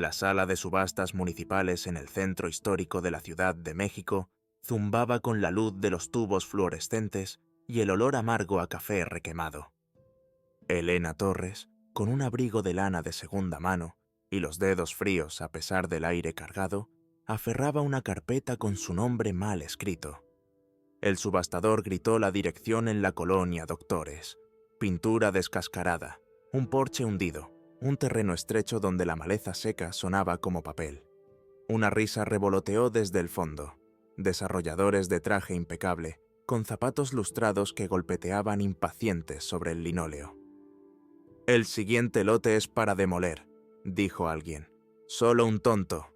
La sala de subastas municipales en el centro histórico de la Ciudad de México zumbaba con la luz de los tubos fluorescentes y el olor amargo a café requemado. Elena Torres, con un abrigo de lana de segunda mano y los dedos fríos a pesar del aire cargado, aferraba una carpeta con su nombre mal escrito. El subastador gritó la dirección en la colonia Doctores. Pintura descascarada, un porche hundido, un terreno estrecho donde la maleza seca sonaba como papel. Una risa revoloteó desde el fondo. Desarrolladores de traje impecable, con zapatos lustrados que golpeteaban impacientes sobre el linóleo. «El siguiente lote es para demoler», dijo alguien. «Solo un tonto».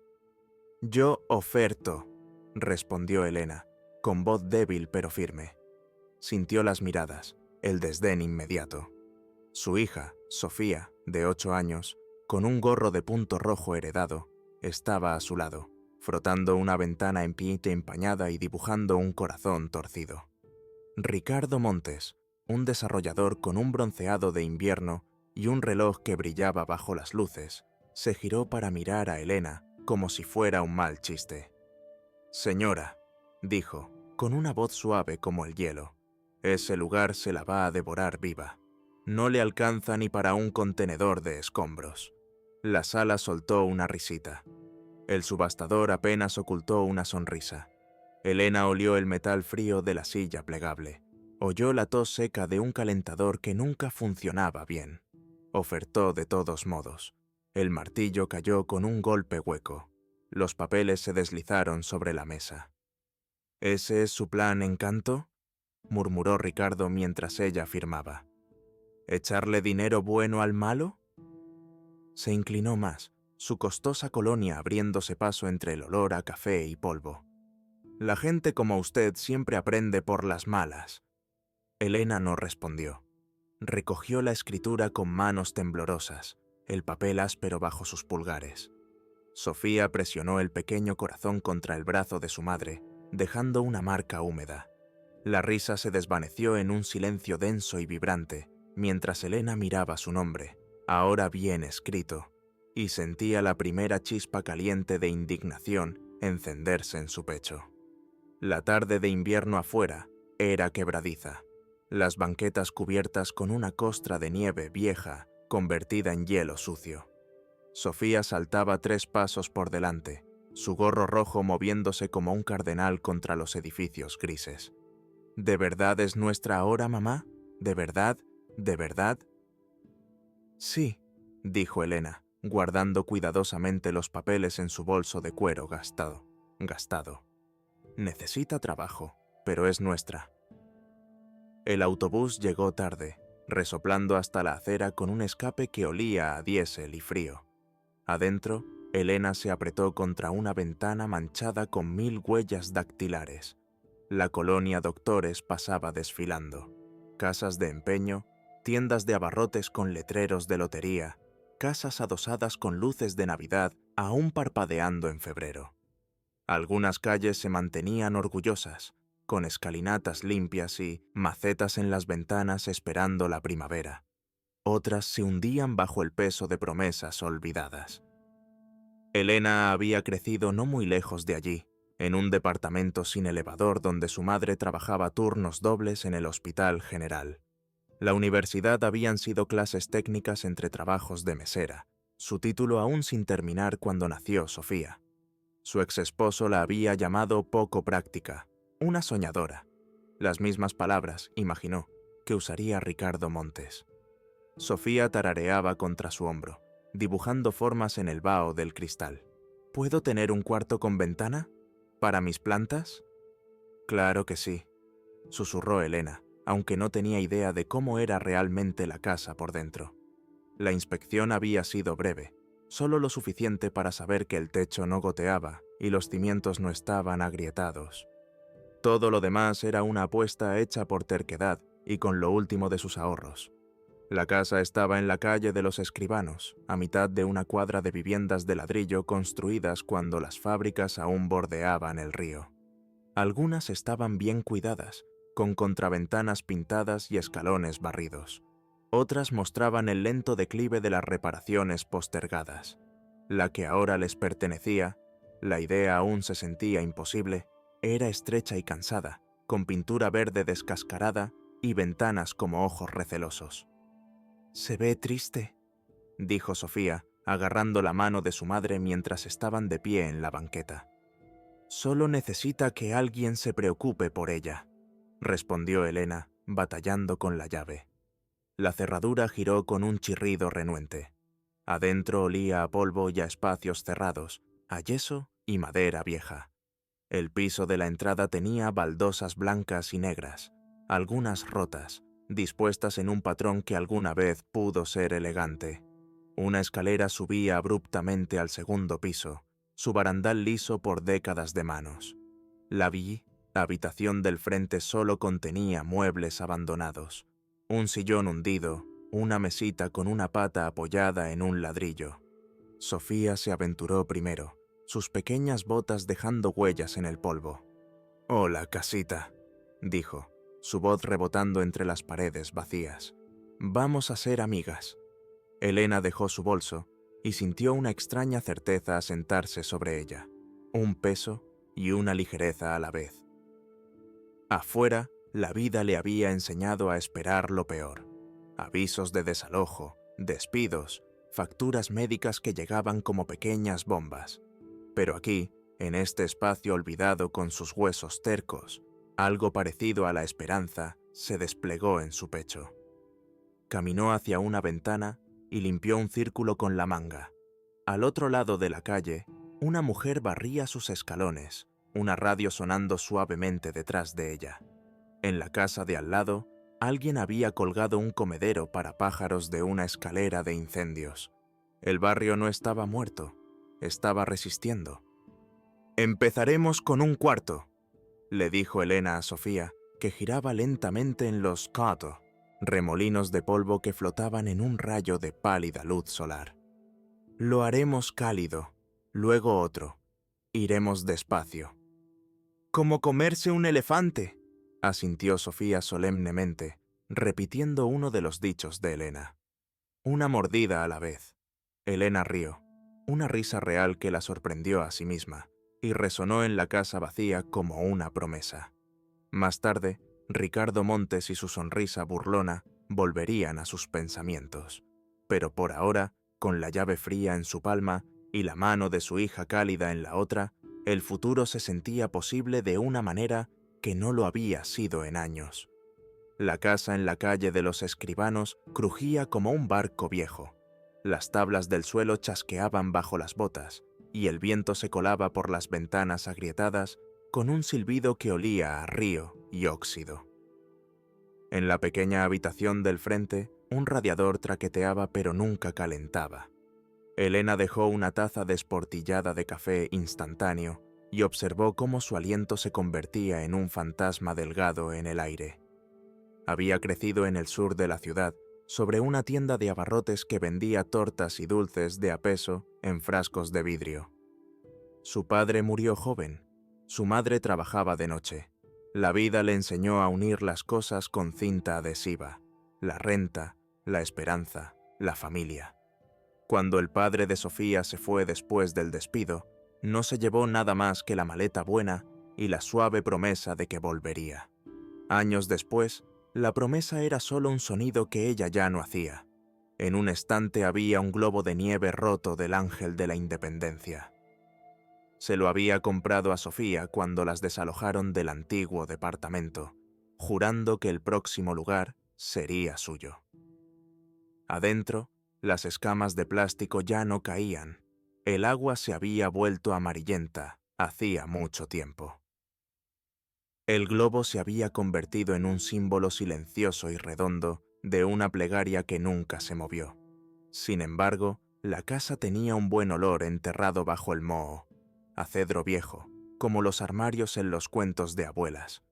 «Yo oferto», respondió Elena, con voz débil pero firme. Sintió las miradas, el desdén inmediato. Su hija, Sofía, de 8 años, con un gorro de punto rojo heredado, estaba a su lado, frotando una ventana en pinta empañada y dibujando un corazón torcido. Ricardo Montes, un desarrollador con un bronceado de invierno y un reloj que brillaba bajo las luces, se giró para mirar a Elena como si fuera un mal chiste. «Señora», dijo, con una voz suave como el hielo, «ese lugar se la va a devorar viva. No le alcanza ni para un contenedor de escombros». La sala soltó una risita. El subastador apenas ocultó una sonrisa. Elena olió el metal frío de la silla plegable. Oyó la tos seca de un calentador que nunca funcionaba bien. Ofertó de todos modos. El martillo cayó con un golpe hueco. Los papeles se deslizaron sobre la mesa. «¿Ese es su plan, Encanto?», murmuró Ricardo mientras ella firmaba. «¿Echarle dinero bueno al malo?». Se inclinó más, su costosa colonia abriéndose paso entre el olor a café y polvo. «La gente como usted siempre aprende por las malas». Elena no respondió. Recogió la escritura con manos temblorosas, el papel áspero bajo sus pulgares. Sofía presionó el pequeño corazón contra el brazo de su madre, dejando una marca húmeda. La risa se desvaneció en un silencio denso y vibrante, mientras Elena miraba su nombre, ahora bien escrito, y sentía la primera chispa caliente de indignación encenderse en su pecho. La tarde de invierno afuera era quebradiza, las banquetas cubiertas con una costra de nieve vieja convertida en hielo sucio. Sofía saltaba 3 pasos por delante, su gorro rojo moviéndose como un cardenal contra los edificios grises. «¿De verdad es nuestra hora, mamá? ¿De verdad? ¿De verdad?» «Sí», dijo Elena, guardando cuidadosamente los papeles en su bolso de cuero gastado. «Necesita trabajo, pero es nuestra». El autobús llegó tarde, resoplando hasta la acera con un escape que olía a diésel y frío. Adentro, Elena se apretó contra una ventana manchada con 1000 huellas dactilares. La colonia Doctores pasaba desfilando. Casas de empeño, tiendas de abarrotes con letreros de lotería, casas adosadas con luces de Navidad aún parpadeando en febrero. Algunas calles se mantenían orgullosas, con escalinatas limpias y macetas en las ventanas esperando la primavera. Otras se hundían bajo el peso de promesas olvidadas. Elena había crecido no muy lejos de allí, en un departamento sin elevador donde su madre trabajaba turnos dobles en el Hospital General. La universidad habían sido clases técnicas entre trabajos de mesera, su título aún sin terminar cuando nació Sofía. Su exesposo la había llamado poco práctica, una soñadora. Las mismas palabras, imaginó, que usaría Ricardo Montes. Sofía tarareaba contra su hombro, dibujando formas en el vaho del cristal. «¿Puedo tener un cuarto con ventana? ¿Para mis plantas?» «Claro que sí», susurró Elena, aunque no tenía idea de cómo era realmente la casa por dentro. La inspección había sido breve, solo lo suficiente para saber que el techo no goteaba y los cimientos no estaban agrietados. Todo lo demás era una apuesta hecha por terquedad y con lo último de sus ahorros. La casa estaba en la calle de los Escribanos, a mitad de una cuadra de viviendas de ladrillo construidas cuando las fábricas aún bordeaban el río. Algunas estaban bien cuidadas, con contraventanas pintadas y escalones barridos. Otras mostraban el lento declive de las reparaciones postergadas. La que ahora les pertenecía, la idea aún se sentía imposible, era estrecha y cansada, con pintura verde descascarada y ventanas como ojos recelosos. «Se ve triste», dijo Sofía, agarrando la mano de su madre mientras estaban de pie en la banqueta. «Solo necesita que alguien se preocupe por ella», respondió Elena, batallando con la llave. La cerradura giró con un chirrido renuente. Adentro olía a polvo y a espacios cerrados, a yeso y madera vieja. El piso de la entrada tenía baldosas blancas y negras, algunas rotas, dispuestas en un patrón que alguna vez pudo ser elegante. Una escalera subía abruptamente al segundo piso, su barandal liso por décadas de manos. La habitación del frente solo contenía muebles abandonados, un sillón hundido, una mesita con una pata apoyada en un ladrillo. Sofía se aventuró primero, sus pequeñas botas dejando huellas en el polvo. «Hola, casita», dijo, su voz rebotando entre las paredes vacías. «Vamos a ser amigas». Elena dejó su bolso y sintió una extraña certeza asentarse sobre ella, un peso y una ligereza a la vez. Afuera, la vida le había enseñado a esperar lo peor. Avisos de desalojo, despidos, facturas médicas que llegaban como pequeñas bombas. Pero aquí, en este espacio olvidado con sus huesos tercos, algo parecido a la esperanza se desplegó en su pecho. Caminó hacia una ventana y limpió un círculo con la manga. Al otro lado de la calle, una mujer barría sus escalones, una radio sonando suavemente detrás de ella. En la casa de al lado, alguien había colgado un comedero para pájaros de una escalera de incendios. El barrio no estaba muerto, estaba resistiendo. «Empezaremos con un cuarto», le dijo Elena a Sofía, que giraba lentamente en los kato, remolinos de polvo que flotaban en un rayo de pálida luz solar. «Lo haremos cálido, luego otro. Iremos despacio». «Como comerse un elefante», asintió Sofía solemnemente, repitiendo uno de los dichos de Elena. Una mordida a la vez. Elena rió, una risa real que la sorprendió a sí misma, y resonó en la casa vacía como una promesa. Más tarde, Ricardo Montes y su sonrisa burlona volverían a sus pensamientos. Pero por ahora, con la llave fría en su palma y la mano de su hija cálida en la otra, el futuro se sentía posible de una manera que no lo había sido en años. La casa en la calle de los Escribanos crujía como un barco viejo. Las tablas del suelo chasqueaban bajo las botas, y el viento se colaba por las ventanas agrietadas con un silbido que olía a río y óxido. En la pequeña habitación del frente, un radiador traqueteaba pero nunca calentaba. Elena dejó una taza desportillada de café instantáneo y observó cómo su aliento se convertía en un fantasma delgado en el aire. Había crecido en el sur de la ciudad, sobre una tienda de abarrotes que vendía tortas y dulces de a peso en frascos de vidrio. Su padre murió joven, su madre trabajaba de noche. La vida le enseñó a unir las cosas con cinta adhesiva, la renta, la esperanza, la familia. Cuando el padre de Sofía se fue después del despido, no se llevó nada más que la maleta buena y la suave promesa de que volvería. Años después, la promesa era solo un sonido que ella ya no hacía. En un estante había un globo de nieve roto del Ángel de la Independencia. Se lo había comprado a Sofía cuando las desalojaron del antiguo departamento, jurando que el próximo lugar sería suyo. Adentro, las escamas de plástico ya no caían. El agua se había vuelto amarillenta hacía mucho tiempo. El globo se había convertido en un símbolo silencioso y redondo de una plegaria que nunca se movió. Sin embargo, la casa tenía un buen olor enterrado bajo el moho, a cedro viejo, como los armarios en los cuentos de abuelas.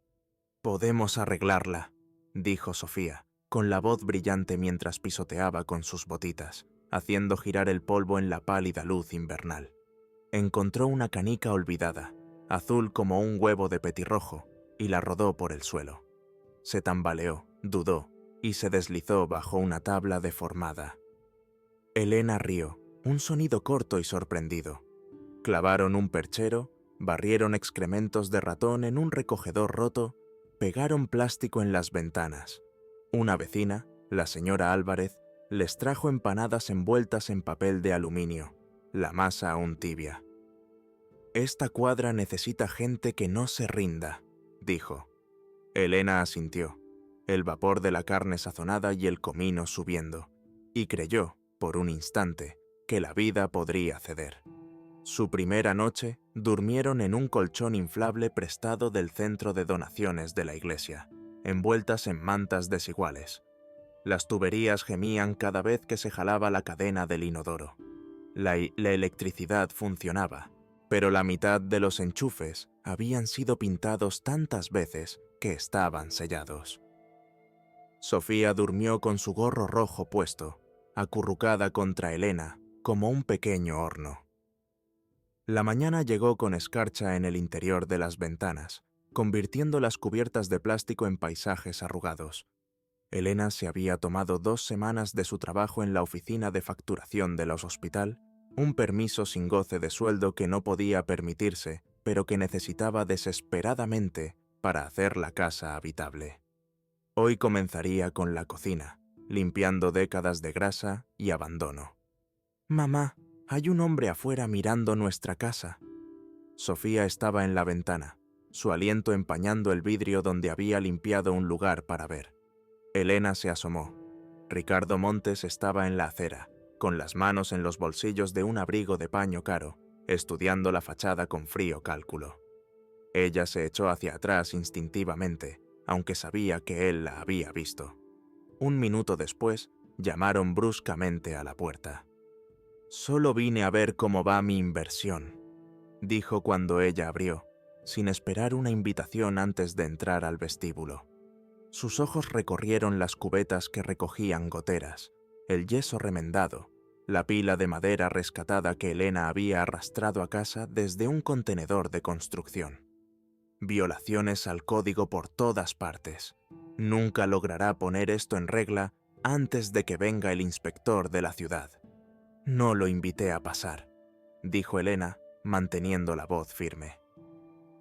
«Podemos arreglarla», dijo Sofía, con la voz brillante mientras pisoteaba con sus botitas, haciendo girar el polvo en la pálida luz invernal. Encontró una canica olvidada, azul como un huevo de petirrojo, y la rodó por el suelo. Se tambaleó, dudó, y se deslizó bajo una tabla deformada. Elena rió, Un sonido corto y sorprendido. Clavaron un perchero, barrieron excrementos de ratón en un recogedor roto, pegaron plástico en las ventanas. Una vecina, la señora Álvarez, les trajo empanadas envueltas en papel de aluminio, la masa aún tibia. «Esta cuadra necesita gente que no se rinda», dijo. Elena asintió, el vapor de la carne sazonada y el comino subiendo, y creyó, por un instante, que la vida podría ceder. Su primera noche durmieron en un colchón inflable prestado del centro de donaciones de la iglesia, envueltas en mantas desiguales. Las tuberías gemían cada vez que se jalaba la cadena del inodoro. La electricidad funcionaba, pero la mitad de los enchufes habían sido pintados tantas veces que estaban sellados. Sofía durmió con su gorro rojo puesto, acurrucada contra Elena, como un pequeño horno. La mañana llegó con escarcha en el interior de las ventanas, convirtiendo las cubiertas de plástico en paisajes arrugados. Elena se había tomado 2 semanas de su trabajo en la oficina de facturación de los hospital, un permiso sin goce de sueldo que no podía permitirse, pero que necesitaba desesperadamente para hacer la casa habitable. Hoy comenzaría con la cocina, limpiando décadas de grasa y abandono. «Mamá, hay un hombre afuera mirando nuestra casa». Sofía estaba en la ventana, su aliento empañando el vidrio donde había limpiado un lugar para ver. Elena se asomó. Ricardo Montes estaba en la acera, con las manos en los bolsillos de un abrigo de paño caro, estudiando la fachada con frío cálculo. Ella se echó hacia atrás instintivamente, aunque sabía que él la había visto. Un minuto después, llamaron bruscamente a la puerta. «Solo vine a ver cómo va mi inversión», dijo cuando ella abrió, sin esperar una invitación antes de entrar al vestíbulo. Sus ojos recorrieron las cubetas que recogían goteras, el yeso remendado, la pila de madera rescatada que Elena había arrastrado a casa desde un contenedor de construcción. Violaciones al código por todas partes. Nunca logrará poner esto en regla antes de que venga el inspector de la ciudad. «No lo invité a pasar», dijo Elena, manteniendo la voz firme.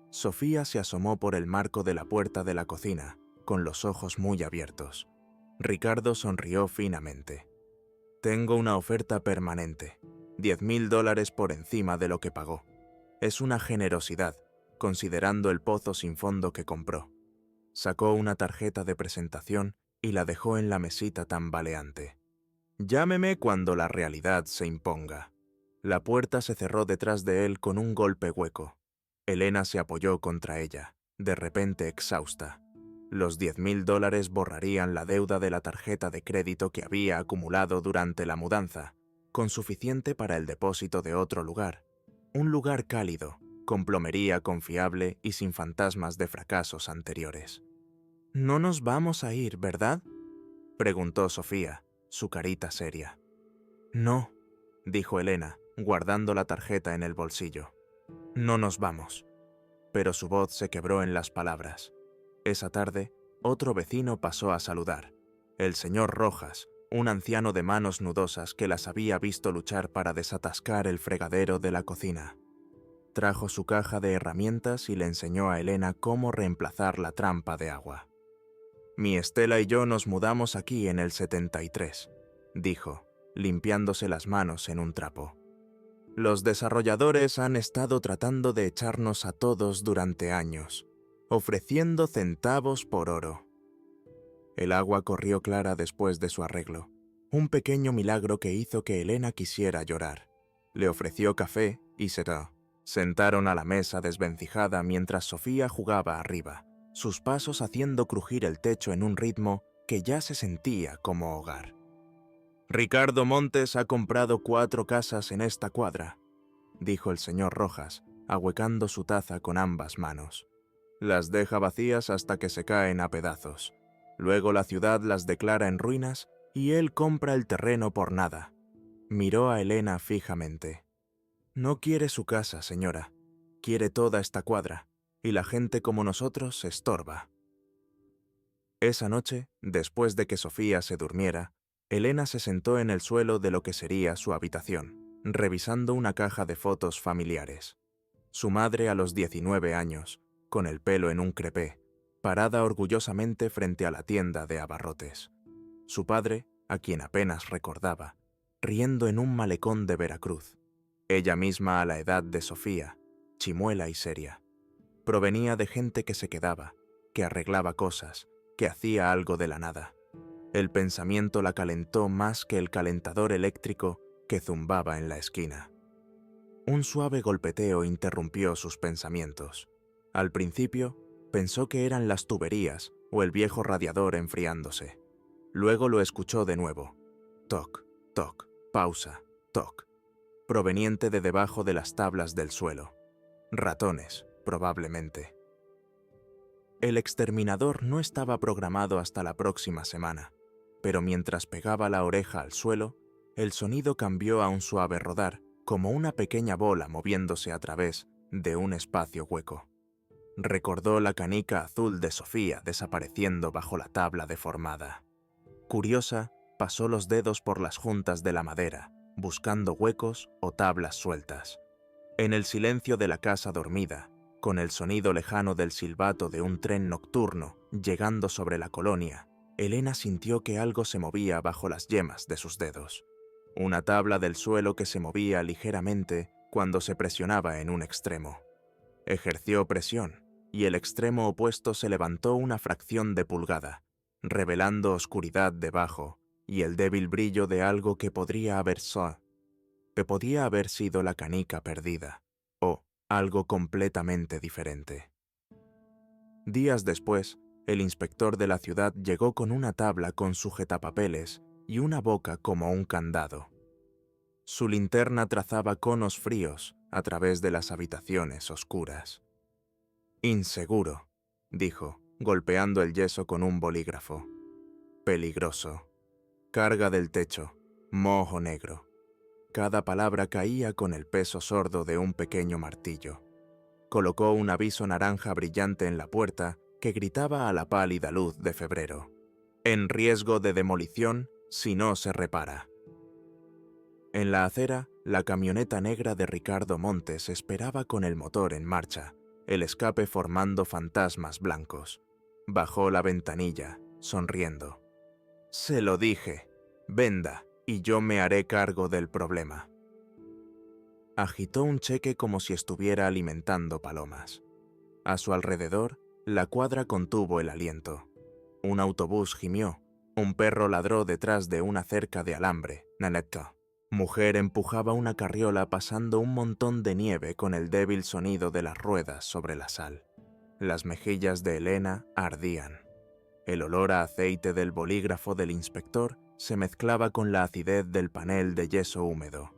Sofía se asomó por el marco de la puerta de la cocina, con los ojos muy abiertos. Ricardo sonrió finamente. «Tengo una oferta permanente, $10,000 por encima de lo que pagó. Es una generosidad, considerando el pozo sin fondo que compró». Sacó una tarjeta de presentación y la dejó en la mesita tambaleante. «Llámeme cuando la realidad se imponga». La puerta se cerró detrás de él con un golpe hueco. Elena se apoyó contra ella, de repente exhausta. Los $10,000 borrarían la deuda de la tarjeta de crédito que había acumulado durante la mudanza, con suficiente para el depósito de otro lugar. Un lugar cálido, con plomería confiable y sin fantasmas de fracasos anteriores. «No nos vamos a ir, ¿verdad?», preguntó Sofía, su carita seria. «No», dijo Elena, guardando la tarjeta en el bolsillo. «No nos vamos». Pero su voz se quebró en las palabras. Esa tarde, otro vecino pasó a saludar. El señor Rojas, un anciano de manos nudosas que las había visto luchar para desatascar el fregadero de la cocina. Trajo su caja de herramientas y le enseñó a Elena cómo reemplazar la trampa de agua. «Mi Estela y yo nos mudamos aquí en el 73», dijo, limpiándose las manos en un trapo. «Los desarrolladores han estado tratando de echarnos a todos durante años, ofreciendo centavos por oro». El agua corrió clara después de su arreglo, un pequeño milagro que hizo que Elena quisiera llorar. Le ofreció café y se sentaron a la mesa desvencijada mientras Sofía jugaba arriba, sus pasos haciendo crujir el techo en un ritmo que ya se sentía como hogar. «Ricardo Montes ha comprado 4 casas en esta cuadra», dijo el señor Rojas, ahuecando su taza con ambas manos. «Las deja vacías hasta que se caen a pedazos. Luego la ciudad las declara en ruinas y él compra el terreno por nada». Miró a Elena fijamente. «No quiere su casa, señora. Quiere toda esta cuadra, y la gente como nosotros estorba». Esa noche, después de que Sofía se durmiera, Elena se sentó en el suelo de lo que sería su habitación, revisando una caja de fotos familiares. Su madre a los 19 años, con el pelo en un crepé, parada orgullosamente frente a la tienda de abarrotes. Su padre, a quien apenas recordaba, riendo en un malecón de Veracruz. Ella misma a la edad de Sofía, chimuela y seria. Provenía de gente que se quedaba, que arreglaba cosas, que hacía algo de la nada. El pensamiento la calentó más que el calentador eléctrico que zumbaba en la esquina. Un suave golpeteo interrumpió sus pensamientos. Al principio, pensó que eran las tuberías o el viejo radiador enfriándose. Luego lo escuchó de nuevo. Toc, toc, pausa, toc. Proveniente de debajo de las tablas del suelo. Ratones, probablemente. El exterminador no estaba programado hasta la próxima semana, pero mientras pegaba la oreja al suelo, el sonido cambió a un suave rodar, como una pequeña bola moviéndose a través de un espacio hueco. Recordó la canica azul de Sofía desapareciendo bajo la tabla deformada. Curiosa, pasó los dedos por las juntas de la madera, buscando huecos o tablas sueltas. En el silencio de la casa dormida, con el sonido lejano del silbato de un tren nocturno llegando sobre la colonia, Elena sintió que algo se movía bajo las yemas de sus dedos. Una tabla del suelo que se movía ligeramente cuando se presionaba en un extremo. Ejerció presión, y el extremo opuesto se levantó una fracción de pulgada, revelando oscuridad debajo y el débil brillo de algo que podía haber sido la canica perdida, o algo completamente diferente. Días después, el inspector de la ciudad llegó con una tabla con sujetapapeles y una boca como un candado. Su linterna trazaba conos fríos a través de las habitaciones oscuras. «Inseguro», dijo, golpeando el yeso con un bolígrafo. «Peligroso. Carga del techo. Moho negro». Cada palabra caía con el peso sordo de un pequeño martillo. Colocó un aviso naranja brillante en la puerta que gritaba a la pálida luz de febrero. «En riesgo de demolición si no se repara». En la acera, la camioneta negra de Ricardo Montes esperaba con el motor en marcha, el escape formando fantasmas blancos. Bajó la ventanilla, sonriendo. «Se lo dije. Venda, y yo me haré cargo del problema». Agitó un cheque como si estuviera alimentando palomas. A su alrededor, la cuadra contuvo el aliento. Un autobús gimió. Un perro ladró detrás de una cerca de alambre. Nanetta. Mujer empujaba una carriola pasando un montón de nieve con el débil sonido de las ruedas sobre la sal. Las mejillas de Elena ardían. El olor a aceite del bolígrafo del inspector se mezclaba con la acidez del panel de yeso húmedo.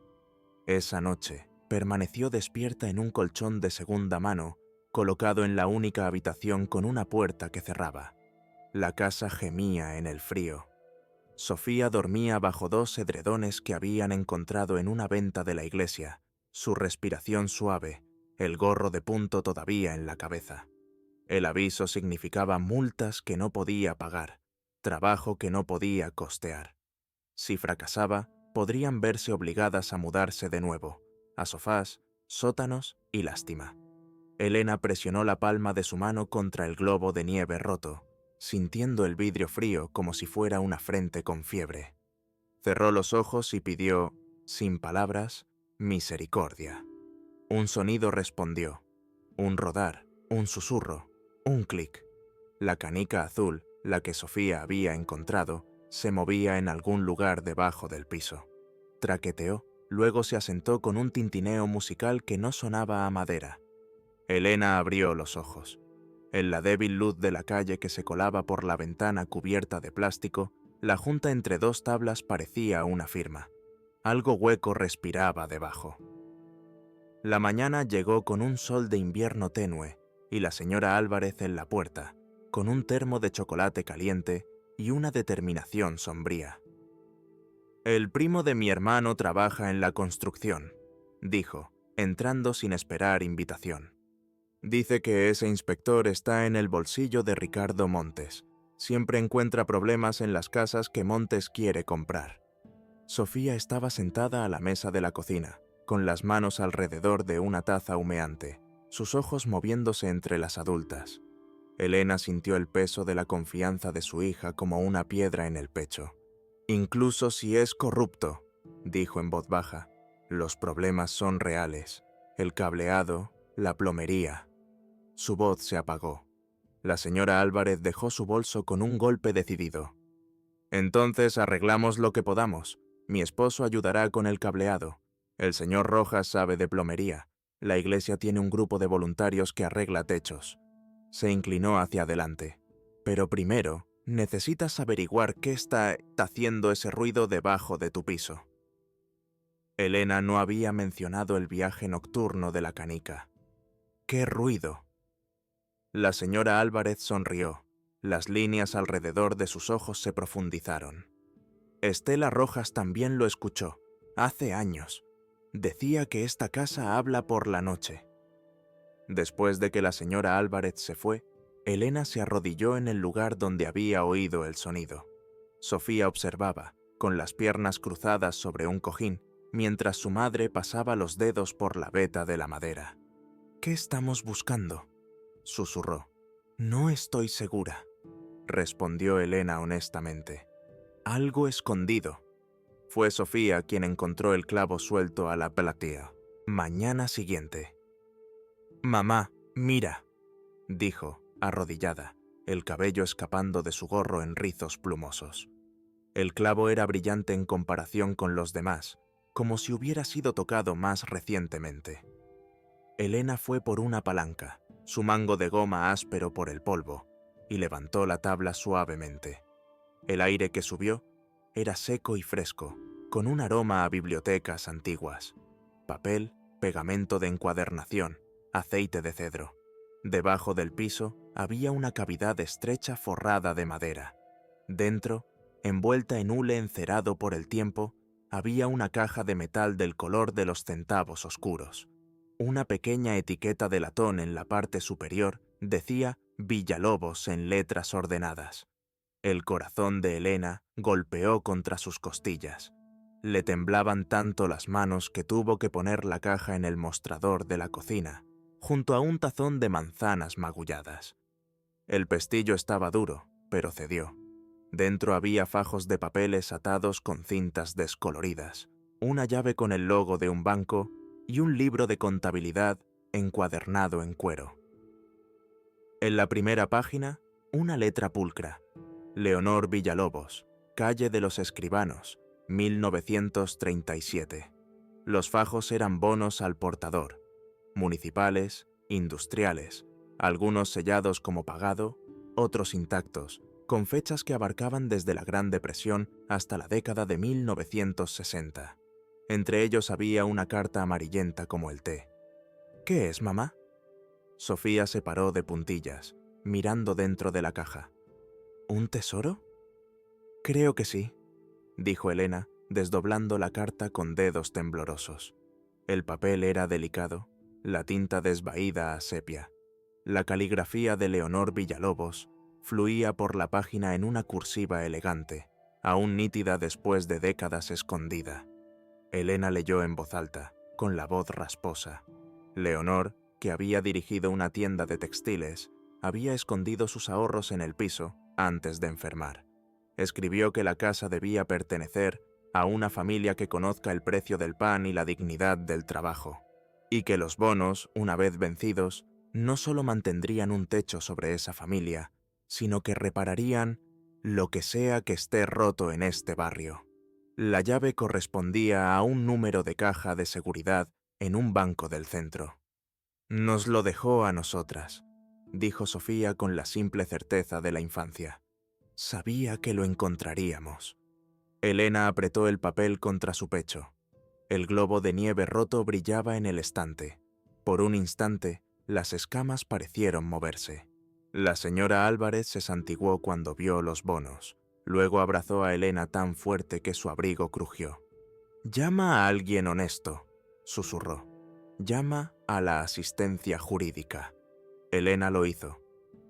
Esa noche, permaneció despierta en un colchón de segunda mano, colocado en la única habitación con una puerta que cerraba. La casa gemía en el frío. Sofía dormía bajo 2 edredones que habían encontrado en una venta de la iglesia, su respiración suave, el gorro de punto todavía en la cabeza. El aviso significaba multas que no podía pagar, trabajo que no podía costear. Si fracasaba, podrían verse obligadas a mudarse de nuevo, a sofás, sótanos y lástima. Elena presionó la palma de su mano contra el globo de nieve roto, sintiendo el vidrio frío como si fuera una frente con fiebre. Cerró los ojos y pidió, sin palabras, misericordia. Un sonido respondió, un rodar, un susurro, un clic. La canica azul, la que Sofía había encontrado, se movía en algún lugar debajo del piso. Traqueteó, luego se asentó con un tintineo musical que no sonaba a madera. Elena abrió los ojos. En la débil luz de la calle que se colaba por la ventana cubierta de plástico, la junta entre 2 tablas parecía una firma. Algo hueco respiraba debajo. La mañana llegó con un sol de invierno tenue y la señora Álvarez en la puerta, con un termo de chocolate caliente y una determinación sombría. «El primo de mi hermano trabaja en la construcción», dijo, entrando sin esperar invitación. «Dice que ese inspector está en el bolsillo de Ricardo Montes. Siempre encuentra problemas en las casas que Montes quiere comprar». Sofía estaba sentada a la mesa de la cocina, con las manos alrededor de una taza humeante, sus ojos moviéndose entre las adultas. Elena sintió el peso de la confianza de su hija como una piedra en el pecho. «Incluso si es corrupto», dijo en voz baja, «los problemas son reales. El cableado, la plomería». Su voz se apagó. La señora Álvarez dejó su bolso con un golpe decidido. «Entonces arreglamos lo que podamos. Mi esposo ayudará con el cableado. El señor Rojas sabe de plomería. La iglesia tiene un grupo de voluntarios que arregla techos». Se inclinó hacia adelante. «Pero primero, necesitas averiguar qué está haciendo ese ruido debajo de tu piso». Elena no había mencionado el viaje nocturno de la canica. «¿Qué ruido?». La señora Álvarez sonrió. Las líneas alrededor de sus ojos se profundizaron. Estela Rojas también lo escuchó, hace años. Decía que esta casa habla por la noche. Después de que la señora Álvarez se fue, Elena se arrodilló en el lugar donde había oído el sonido. Sofía observaba, con las piernas cruzadas sobre un cojín, mientras su madre pasaba los dedos por la veta de la madera. «¿Qué estamos buscando?», susurró. «No estoy segura», respondió Elena honestamente. «Algo escondido». Fue Sofía quien encontró el clavo suelto a la platea. Mañana siguiente. «Mamá, mira», dijo, arrodillada, el cabello escapando de su gorro en rizos plumosos. El clavo era brillante en comparación con los demás, como si hubiera sido tocado más recientemente. Elena fue por una palanca, su mango de goma áspero por el polvo, y levantó la tabla suavemente. El aire que subió era seco y fresco, con un aroma a bibliotecas antiguas. Papel, pegamento de encuadernación, aceite de cedro. Debajo del piso había una cavidad estrecha forrada de madera. Dentro, envuelta en hule encerado por el tiempo, había una caja de metal del color de los centavos oscuros. Una pequeña etiqueta de latón en la parte superior decía Villalobos en letras ordenadas. El corazón de Elena golpeó contra sus costillas. Le temblaban tanto las manos que tuvo que poner la caja en el mostrador de la cocina, junto a un tazón de manzanas magulladas. El pestillo estaba duro, pero cedió. Dentro había fajos de papeles atados con cintas descoloridas, una llave con el logo de un banco y un libro de contabilidad encuadernado en cuero. En la primera página, una letra pulcra. Leonor Villalobos, calle de los Escribanos, 1937. Los fajos eran bonos al portador, municipales, industriales, algunos sellados como pagado, otros intactos, con fechas que abarcaban desde la Gran Depresión hasta la década de 1960. Entre ellos había una carta amarillenta como el té. «¿Qué es, mamá?». Sofía se paró de puntillas, mirando dentro de la caja. «¿Un tesoro?». «Creo que sí», dijo Elena, desdoblando la carta con dedos temblorosos. El papel era delicado, la tinta desvaída a sepia. La caligrafía de Leonor Villalobos fluía por la página en una cursiva elegante, aún nítida después de décadas escondida. Elena leyó en voz alta, con la voz rasposa. Leonor, que había dirigido una tienda de textiles, había escondido sus ahorros en el piso antes de enfermar. Escribió que la casa debía pertenecer a una familia que conozca el precio del pan y la dignidad del trabajo, y que los bonos, una vez vencidos, no solo mantendrían un techo sobre esa familia, sino que repararían lo que sea que esté roto en este barrio. La llave correspondía a un número de caja de seguridad en un banco del centro. «Nos lo dejó a nosotras», dijo Sofía con la simple certeza de la infancia. «Sabía que lo encontraríamos». Elena apretó el papel contra su pecho. El globo de nieve roto brillaba en el estante. Por un instante, las escamas parecieron moverse. La señora Álvarez se santiguó cuando vio los bonos. Luego abrazó a Elena tan fuerte que su abrigo crujió. «Llama a alguien honesto», susurró. «Llama a la asistencia jurídica». Elena lo hizo.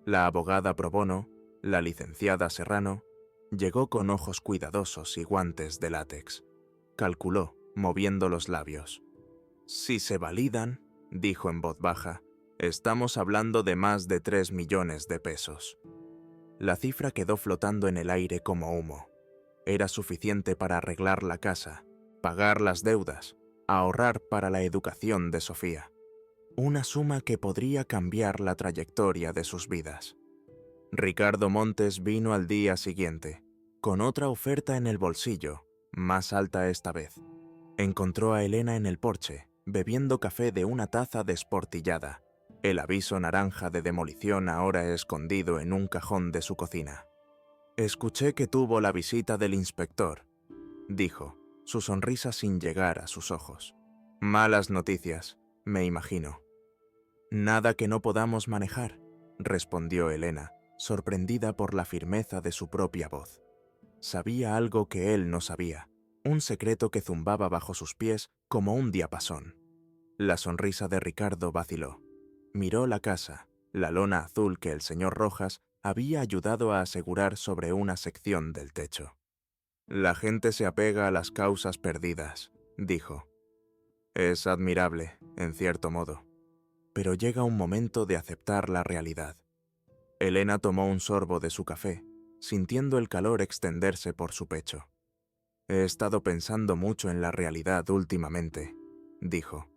La abogada pro bono, la licenciada Serrano, llegó con ojos cuidadosos y guantes de látex. calculó, moviendo los labios. Si se validan, dijo en voz baja, estamos hablando de más de 3 millones de pesos. La cifra quedó flotando en el aire como humo. Era suficiente para arreglar la casa, pagar las deudas, ahorrar para la educación de Sofía. Una suma que podría cambiar la trayectoria de sus vidas. Ricardo Montes vino al día siguiente, con otra oferta en el bolsillo, más alta esta vez. Encontró a Elena en el porche, bebiendo café de una taza desportillada, el aviso naranja de demolición ahora escondido en un cajón de su cocina. «Escuché que tuvo la visita del inspector», dijo, su sonrisa sin llegar a sus ojos. «Malas noticias, me imagino». «Nada que no podamos manejar», respondió Elena, sorprendida por la firmeza de su propia voz. Sabía algo que él no sabía, un secreto que zumbaba bajo sus pies como un diapasón. La sonrisa de Ricardo vaciló. Miró la casa, la lona azul que el señor Rojas había ayudado a asegurar sobre una sección del techo. «La gente se apega a las causas perdidas», dijo. «Es admirable, en cierto modo. Pero llega un momento de aceptar la realidad». Elena tomó un sorbo de su café, sintiendo el calor extenderse por su pecho. «He estado pensando mucho en la realidad últimamente», dijo.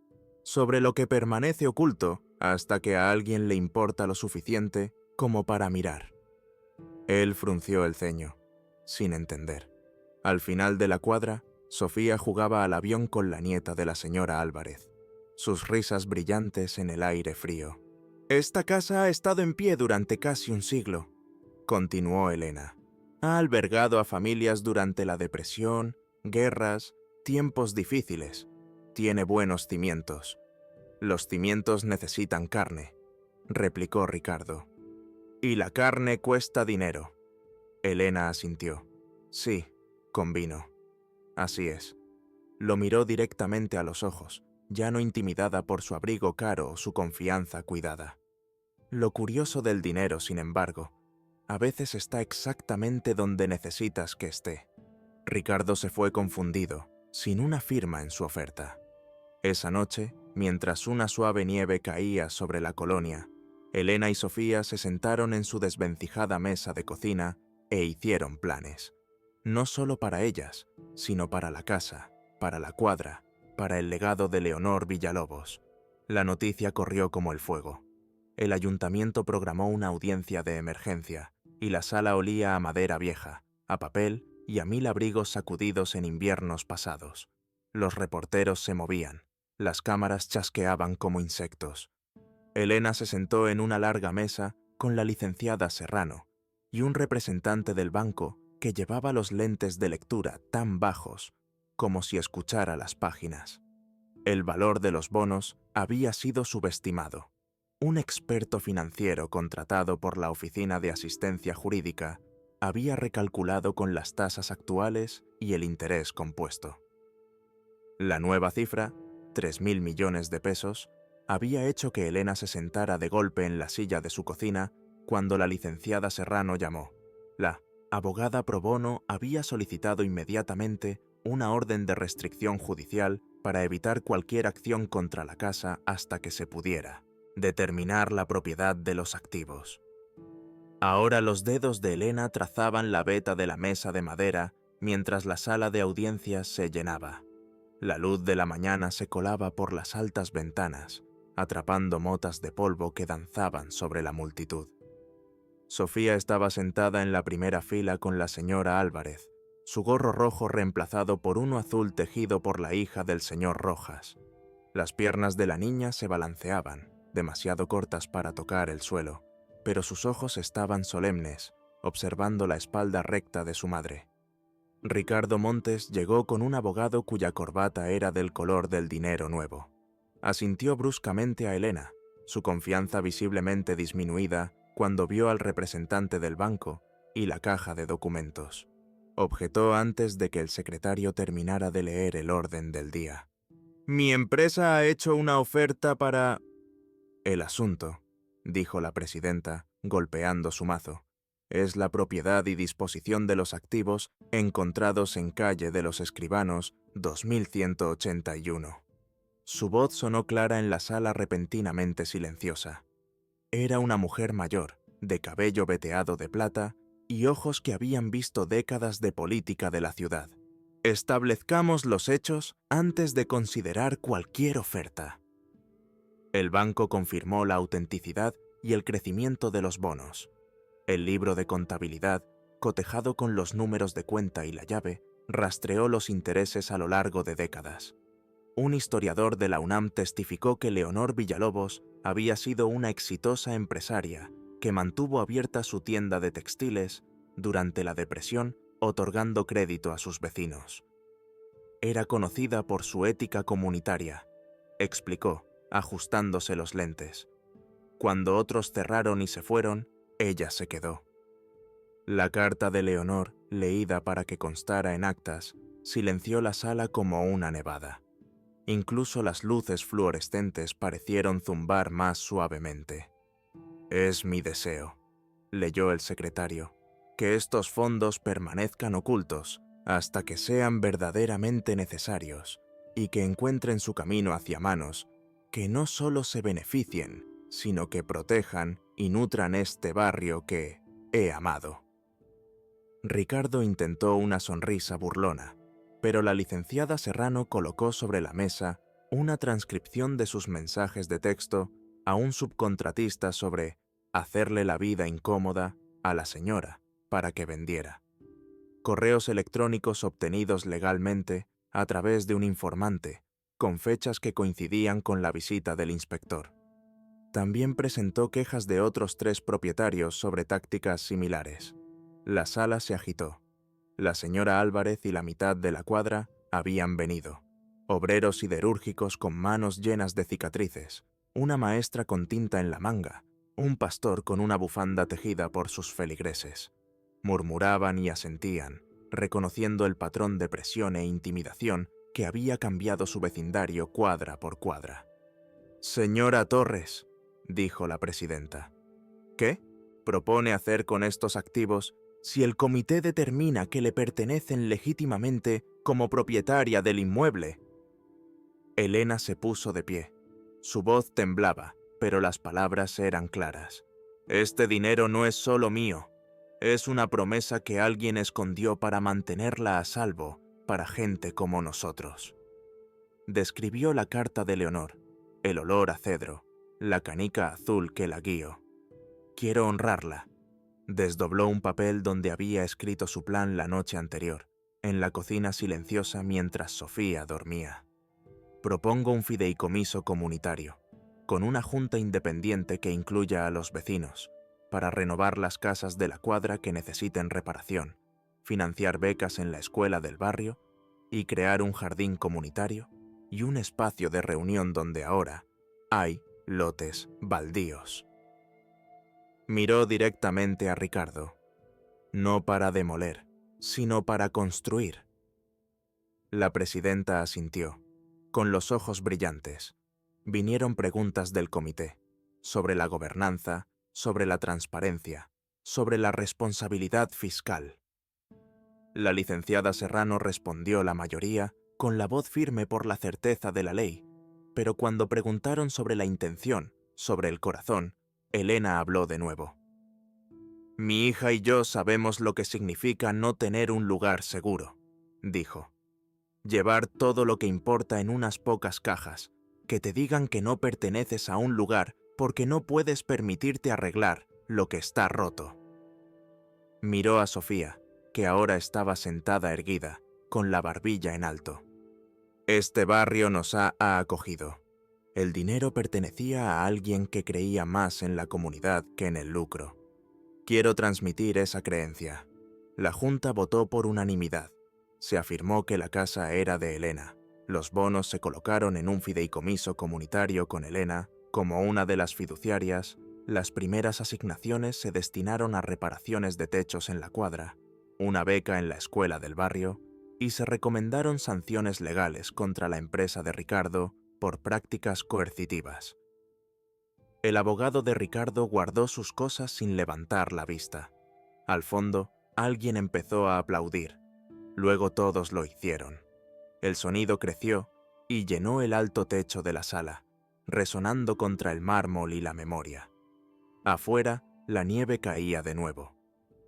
«Sobre lo que permanece oculto hasta que a alguien le importa lo suficiente como para mirar». Él frunció el ceño, sin entender. Al final de la cuadra, Sofía jugaba al avión con la nieta de la señora Álvarez, sus risas brillantes en el aire frío. «Esta casa ha estado en pie durante casi un siglo», continuó Elena. «Ha albergado a familias durante la depresión, guerras, tiempos difíciles. Tiene buenos cimientos». «Los cimientos necesitan carne», replicó Ricardo. «Y la carne cuesta dinero». Elena asintió. «Sí», convino. «Así es». Lo miró directamente a los ojos, ya no intimidada por su abrigo caro o su confianza cuidada. Lo curioso del dinero, sin embargo, a veces está exactamente donde necesitas que esté. Ricardo se fue confundido, sin una firma en su oferta. Esa noche, mientras una suave nieve caía sobre la colonia, Elena y Sofía se sentaron en su desvencijada mesa de cocina e hicieron planes. No solo para ellas, sino para la casa, para la cuadra, para el legado de Leonor Villalobos. La noticia corrió como el fuego. El ayuntamiento programó una audiencia de emergencia, y la sala olía a madera vieja, a papel y a 1000 abrigos sacudidos en inviernos pasados. Los reporteros se movían, las cámaras chasqueaban como insectos. Elena se sentó en una larga mesa con la licenciada Serrano y un representante del banco que llevaba los lentes de lectura tan bajos como si escuchara las páginas. El valor de los bonos había sido subestimado. Un experto financiero contratado por la Oficina de Asistencia Jurídica había recalculado con las tasas actuales y el interés compuesto. La nueva cifra, 3.000 millones de pesos, había hecho que Elena se sentara de golpe en la silla de su cocina cuando la licenciada Serrano llamó. La abogada pro bono había solicitado inmediatamente una orden de restricción judicial para evitar cualquier acción contra la casa hasta que se pudiera determinar la propiedad de los activos. Ahora los dedos de Elena trazaban la veta de la mesa de madera mientras la sala de audiencias se llenaba. La luz de la mañana se colaba por las altas ventanas, atrapando motas de polvo que danzaban sobre la multitud. Sofía estaba sentada en la primera fila con la señora Álvarez, su gorro rojo reemplazado por uno azul tejido por la hija del señor Rojas. Las piernas de la niña se balanceaban, demasiado cortas para tocar el suelo, pero sus ojos estaban solemnes, observando la espalda recta de su madre. Ricardo Montes llegó con un abogado cuya corbata era del color del dinero nuevo. Asintió bruscamente a Elena, su confianza visiblemente disminuida cuando vio al representante del banco y la caja de documentos. Objetó antes de que el secretario terminara de leer el orden del día. «Mi empresa ha hecho una oferta para...» «El asunto», dijo la presidenta, golpeando su mazo, Es la propiedad y disposición de los activos encontrados en calle de los Escribanos 2181. Su voz sonó clara en la sala repentinamente silenciosa. Era una mujer mayor, de cabello veteado de plata y ojos que habían visto décadas de política de la ciudad. Establezcamos los hechos antes de considerar cualquier oferta. El banco confirmó la autenticidad y el crecimiento de los bonos. El libro de contabilidad, cotejado con los números de cuenta y la llave, rastreó los intereses a lo largo de décadas. Un historiador de la UNAM testificó que Leonor Villalobos había sido una exitosa empresaria que mantuvo abierta su tienda de textiles durante la depresión, otorgando crédito a sus vecinos. Era conocida por su ética comunitaria, explicó, ajustándose los lentes. Cuando otros cerraron y se fueron, ella se quedó. La carta de Leonor, leída para que constara en actas, silenció la sala como una nevada. Incluso las luces fluorescentes parecieron zumbar más suavemente. «Es mi deseo», leyó el secretario, «que estos fondos permanezcan ocultos hasta que sean verdaderamente necesarios y que encuentren su camino hacia manos que no solo se beneficien, sino que protejan y nutran este barrio que he amado». Ricardo intentó una sonrisa burlona, pero la licenciada Serrano colocó sobre la mesa una transcripción de sus mensajes de texto a un subcontratista sobre hacerle la vida incómoda a la señora para que vendiera. Correos electrónicos obtenidos legalmente a través de un informante, con fechas que coincidían con la visita del inspector. También presentó quejas de otros 3 propietarios sobre tácticas similares. La sala se agitó. La señora Álvarez y la mitad de la cuadra habían venido. Obreros siderúrgicos con manos llenas de cicatrices, una maestra con tinta en la manga, un pastor con una bufanda tejida por sus feligreses. Murmuraban y asentían, reconociendo el patrón de presión e intimidación que había cambiado su vecindario cuadra por cuadra. «Señora Torres», dijo la presidenta. «¿Qué propone hacer con estos activos si el comité determina que le pertenecen legítimamente como propietaria del inmueble?» Elena se puso de pie. Su voz temblaba, pero las palabras eran claras. «Este dinero no es solo mío. Es una promesa que alguien escondió para mantenerla a salvo para gente como nosotros». Describió la carta de Leonor, el olor a cedro, la canica azul que la guió. «Quiero honrarla». Desdobló un papel donde había escrito su plan la noche anterior, en la cocina silenciosa mientras Sofía dormía. «Propongo un fideicomiso comunitario, con una junta independiente que incluya a los vecinos, para renovar las casas de la cuadra que necesiten reparación, financiar becas en la escuela del barrio y crear un jardín comunitario y un espacio de reunión donde ahora hay lotes baldíos». Miró directamente a Ricardo. «No para demoler, sino para construir». La presidenta asintió, con los ojos brillantes. Vinieron preguntas del comité, sobre la gobernanza, sobre la transparencia, sobre la responsabilidad fiscal. La licenciada Serrano respondió la mayoría con la voz firme por la certeza de la ley, pero cuando preguntaron sobre la intención, sobre el corazón, Elena habló de nuevo. «Mi hija y yo sabemos lo que significa no tener un lugar seguro», dijo. «Llevar todo lo que importa en unas pocas cajas, que te digan que no perteneces a un lugar porque no puedes permitirte arreglar lo que está roto». Miró a Sofía, que ahora estaba sentada erguida, con la barbilla en alto. «Este barrio nos ha acogido. El dinero pertenecía a alguien que creía más en la comunidad que en el lucro. Quiero transmitir esa creencia». La Junta votó por unanimidad. Se afirmó que la casa era de Elena. Los bonos se colocaron en un fideicomiso comunitario con Elena como una de las fiduciarias. Las primeras asignaciones se destinaron a reparaciones de techos en la cuadra, una beca en la escuela del barrio, y se recomendaron sanciones legales contra la empresa de Ricardo por prácticas coercitivas. El abogado de Ricardo guardó sus cosas sin levantar la vista. Al fondo, alguien empezó a aplaudir. Luego todos lo hicieron. El sonido creció y llenó el alto techo de la sala, resonando contra el mármol y la memoria. Afuera, la nieve caía de nuevo.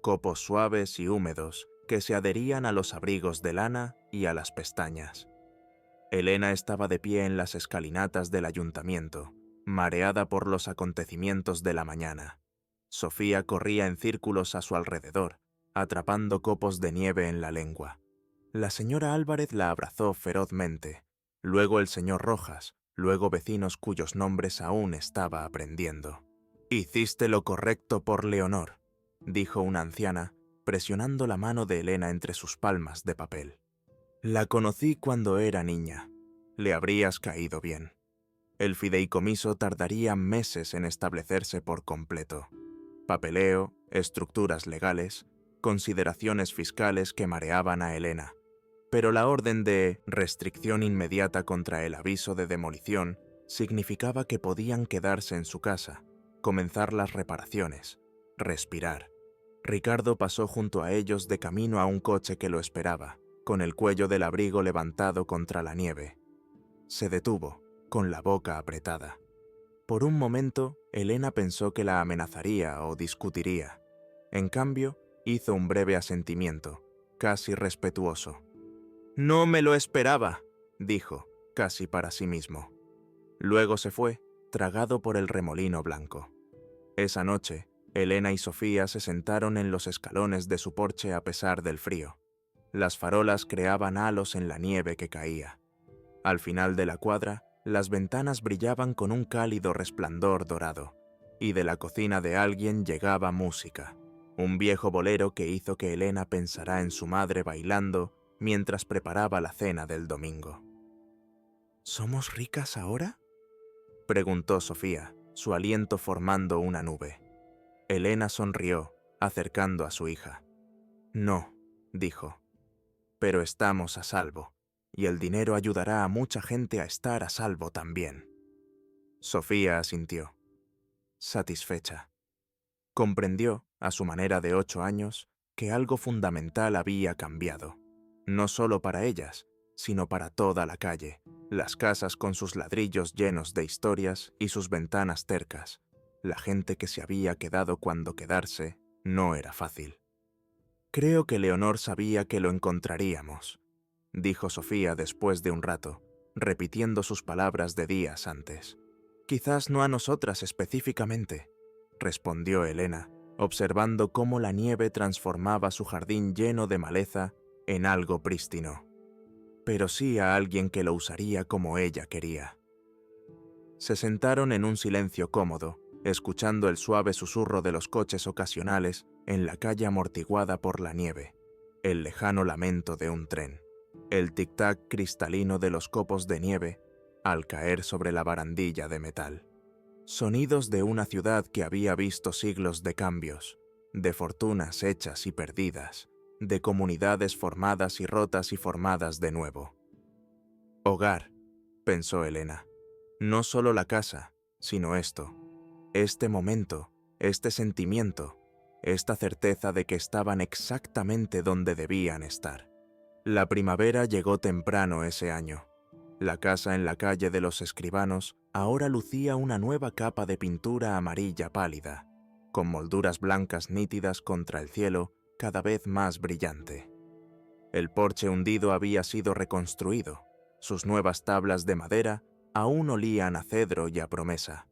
Copos suaves y húmedos que se adherían a los abrigos de lana y a las pestañas. Elena estaba de pie en las escalinatas del ayuntamiento, mareada por los acontecimientos de la mañana. Sofía corría en círculos a su alrededor, atrapando copos de nieve en la lengua. La señora Álvarez la abrazó ferozmente, luego el señor Rojas, luego vecinos cuyos nombres aún estaba aprendiendo. «Hiciste lo correcto por Leonor», dijo una anciana, presionando la mano de Elena entre sus palmas de papel. «La conocí cuando era niña. Le habrías caído bien. El fideicomiso tardaría meses en establecerse por completo. Papeleo, estructuras legales, consideraciones fiscales que mareaban a Elena. Pero la orden de restricción inmediata contra el aviso de demolición significaba que podían quedarse en su casa, comenzar las reparaciones, respirar. Ricardo pasó junto a ellos de camino a un coche que lo esperaba, con el cuello del abrigo levantado contra la nieve. Se detuvo, con la boca apretada. Por un momento, Elena pensó que la amenazaría o discutiría. En cambio, hizo un breve asentimiento, casi respetuoso. «No me lo esperaba», dijo, casi para sí mismo. Luego se fue, tragado por el remolino blanco. Esa noche, Elena y Sofía se sentaron en los escalones de su porche a pesar del frío. Las farolas creaban halos en la nieve que caía. Al final de la cuadra, las ventanas brillaban con un cálido resplandor dorado, y de la cocina de alguien llegaba música, un viejo bolero que hizo que Elena pensara en su madre bailando mientras preparaba la cena del domingo. «¿Somos ricas ahora?», preguntó Sofía, su aliento formando una nube. Elena sonrió, acercando a su hija. «No», dijo, «pero estamos a salvo, y el dinero ayudará a mucha gente a estar a salvo también». Sofía asintió, satisfecha. Comprendió, a su manera de 8 años, que algo fundamental había cambiado, no solo para ellas, sino para toda la calle, las casas con sus ladrillos llenos de historias y sus ventanas tercas, la gente que se había quedado cuando quedarse no era fácil. «Creo que Leonor sabía que lo encontraríamos», dijo Sofía después de un rato, repitiendo sus palabras de días antes. «Quizás no a nosotras específicamente», respondió Elena, observando cómo la nieve transformaba su jardín lleno de maleza en algo prístino, pero sí a alguien que lo usaría como ella quería. Se sentaron en un silencio cómodo, escuchando el suave susurro de los coches ocasionales en la calle amortiguada por la nieve, el lejano lamento de un tren, el tic-tac cristalino de los copos de nieve al caer sobre la barandilla de metal. Sonidos de una ciudad que había visto siglos de cambios, de fortunas hechas y perdidas, de comunidades formadas y rotas y formadas de nuevo. «Hogar», pensó Elena, «no solo la casa, sino esto, este momento, este sentimiento, esta certeza de que estaban exactamente donde debían estar». La primavera llegó temprano ese año. La casa en la calle de los Escribanos ahora lucía una nueva capa de pintura amarilla pálida, con molduras blancas nítidas contra el cielo cada vez más brillante. El porche hundido había sido reconstruido. Sus nuevas tablas de madera aún olían a cedro y a promesa.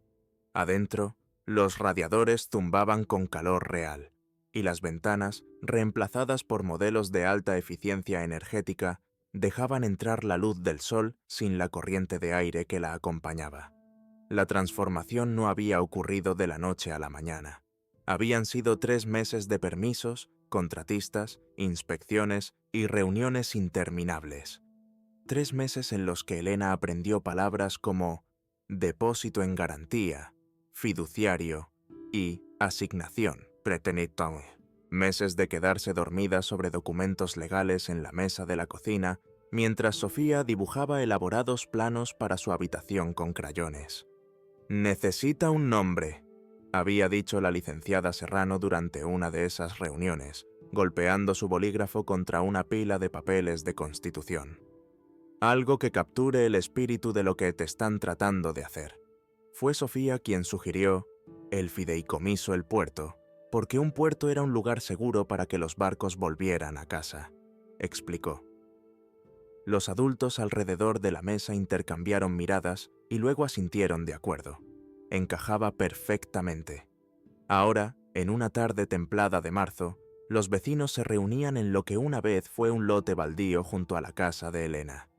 Adentro, los radiadores zumbaban con calor real, y las ventanas, reemplazadas por modelos de alta eficiencia energética, dejaban entrar la luz del sol sin la corriente de aire que la acompañaba. La transformación no había ocurrido de la noche a la mañana. Habían sido 3 meses de permisos, contratistas, inspecciones y reuniones interminables. 3 meses en los que Elena aprendió palabras como depósito en garantía, fiduciario y asignación, préténiton. Meses de quedarse dormida sobre documentos legales en la mesa de la cocina, mientras Sofía dibujaba elaborados planos para su habitación con crayones. «Necesita un nombre», había dicho la licenciada Serrano durante una de esas reuniones, golpeando su bolígrafo contra una pila de papeles de Constitución. Algo que capture el espíritu de lo que te están tratando de hacer. Fue Sofía quien sugirió el fideicomiso El Puerto, porque un puerto era un lugar seguro para que los barcos volvieran a casa, explicó. Los adultos alrededor de la mesa intercambiaron miradas y luego asintieron de acuerdo. Encajaba perfectamente. Ahora, en una tarde templada de marzo, los vecinos se reunían en lo que una vez fue un lote baldío junto a la casa de Elena.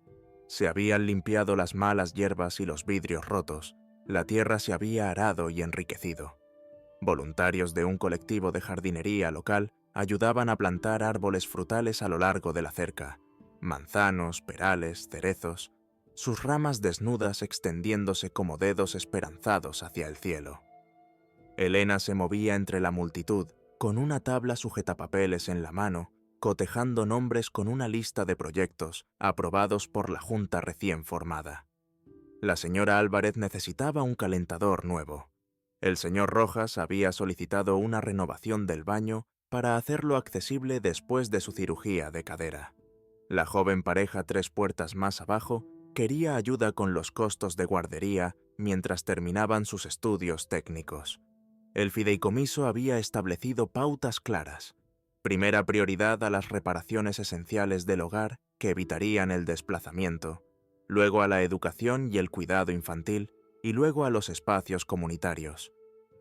Se habían limpiado las malas hierbas y los vidrios rotos, la tierra se había arado y enriquecido. Voluntarios de un colectivo de jardinería local ayudaban a plantar árboles frutales a lo largo de la cerca, manzanos, perales, cerezos, sus ramas desnudas extendiéndose como dedos esperanzados hacia el cielo. Elena se movía entre la multitud, con una tabla sujetapapeles en la mano, cotejando nombres con una lista de proyectos aprobados por la junta recién formada. La señora Álvarez necesitaba un calentador nuevo. El señor Rojas había solicitado una renovación del baño para hacerlo accesible después de su cirugía de cadera. La joven pareja 3 puertas más abajo quería ayuda con los costos de guardería mientras terminaban sus estudios técnicos. El fideicomiso había establecido pautas claras. Primera prioridad a las reparaciones esenciales del hogar que evitarían el desplazamiento, luego a la educación y el cuidado infantil, y luego a los espacios comunitarios.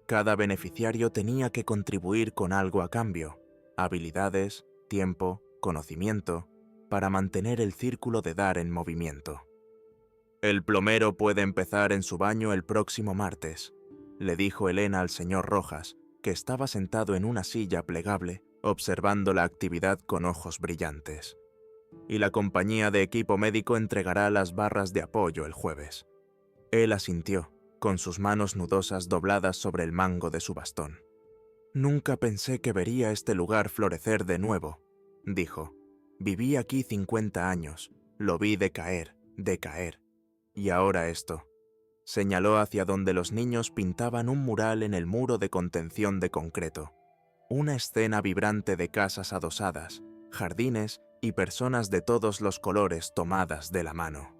Cada beneficiario tenía que contribuir con algo a cambio: habilidades, tiempo, conocimiento, para mantener el círculo de dar en movimiento. «El plomero puede empezar en su baño el próximo martes», le dijo Elena al señor Rojas, que estaba sentado en una silla plegable, observando la actividad con ojos brillantes. «Y la compañía de equipo médico entregará las barras de apoyo el jueves». Él asintió, con sus manos nudosas dobladas sobre el mango de su bastón. «Nunca pensé que vería este lugar florecer de nuevo», dijo. «Viví aquí 50 años, lo vi decaer. Y ahora esto». Señaló hacia donde los niños pintaban un mural en el muro de contención de concreto. Una escena vibrante de casas adosadas, jardines y personas de todos los colores tomadas de la mano.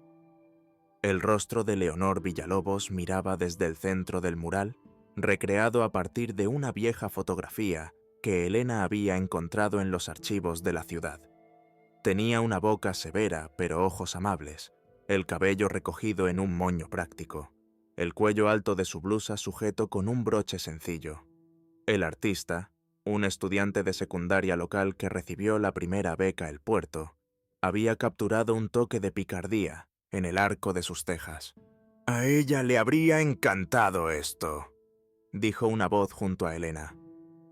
El rostro de Leonor Villalobos miraba desde el centro del mural, recreado a partir de una vieja fotografía que Elena había encontrado en los archivos de la ciudad. Tenía una boca severa pero ojos amables, el cabello recogido en un moño práctico, el cuello alto de su blusa sujeto con un broche sencillo. El artista, un estudiante de secundaria local que recibió la primera beca El Puerto, había capturado un toque de picardía en el arco de sus cejas. «A ella le habría encantado esto», dijo una voz junto a Elena.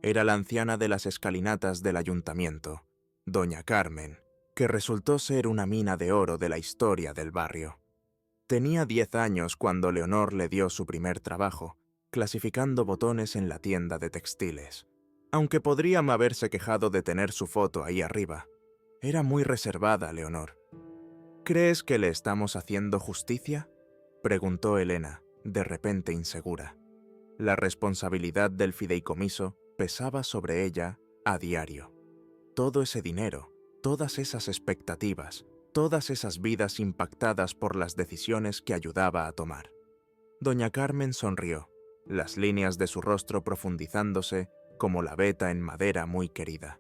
Era la anciana de las escalinatas del ayuntamiento, doña Carmen, que resultó ser una mina de oro de la historia del barrio. Tenía 10 años cuando Leonor le dio su primer trabajo, clasificando botones en la tienda de textiles. Aunque podrían haberse quejado de tener su foto ahí arriba. Era muy reservada, Leonor. «¿Crees que le estamos haciendo justicia?», preguntó Elena, de repente insegura. La responsabilidad del fideicomiso pesaba sobre ella a diario. Todo ese dinero, todas esas expectativas, todas esas vidas impactadas por las decisiones que ayudaba a tomar. Doña Carmen sonrió, las líneas de su rostro profundizándose como la veta en madera muy querida.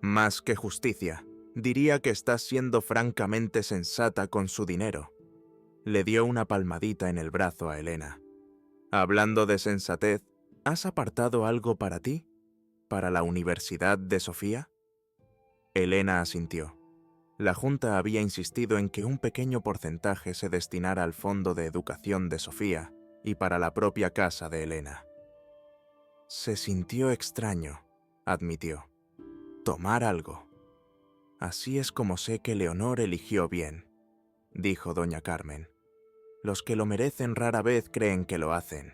«Más que justicia, diría que estás siendo francamente sensata con su dinero». Le dio una palmadita en el brazo a Elena. «Hablando de sensatez, ¿has apartado algo para ti? ¿Para la Universidad de Sofía?». Elena asintió. La Junta había insistido en que un pequeño porcentaje se destinara al Fondo de Educación de Sofía y para la propia casa de Elena. Se sintió extraño, admitió. Tomar algo. «Así es como sé que Leonor eligió bien», dijo doña Carmen. «Los que lo merecen rara vez creen que lo hacen».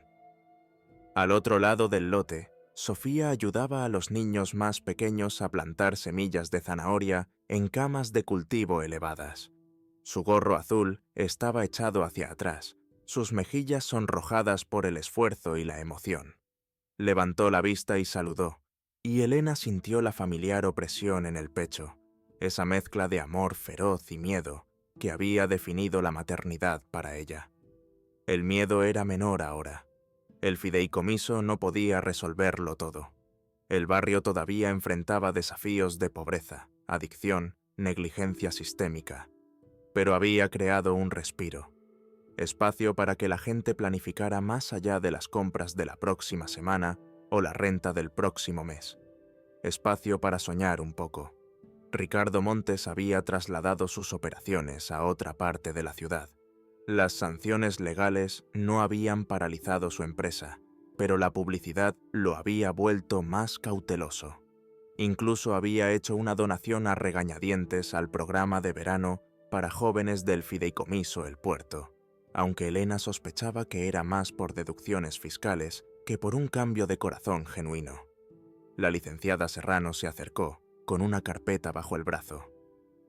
Al otro lado del lote, Sofía ayudaba a los niños más pequeños a plantar semillas de zanahoria en camas de cultivo elevadas. Su gorro azul estaba echado hacia atrás, sus mejillas sonrojadas por el esfuerzo y la emoción. Levantó la vista y saludó, y Elena sintió la familiar opresión en el pecho, esa mezcla de amor feroz y miedo que había definido la maternidad para ella. El miedo era menor ahora. El fideicomiso no podía resolverlo todo. El barrio todavía enfrentaba desafíos de pobreza, adicción, negligencia sistémica. Pero había creado un respiro. Espacio para que la gente planificara más allá de las compras de la próxima semana o la renta del próximo mes. Espacio para soñar un poco. Ricardo Montes había trasladado sus operaciones a otra parte de la ciudad. Las sanciones legales no habían paralizado su empresa, pero la publicidad lo había vuelto más cauteloso. Incluso había hecho una donación a regañadientes al programa de verano para jóvenes del fideicomiso El Puerto, aunque Elena sospechaba que era más por deducciones fiscales que por un cambio de corazón genuino. La licenciada Serrano se acercó, con una carpeta bajo el brazo.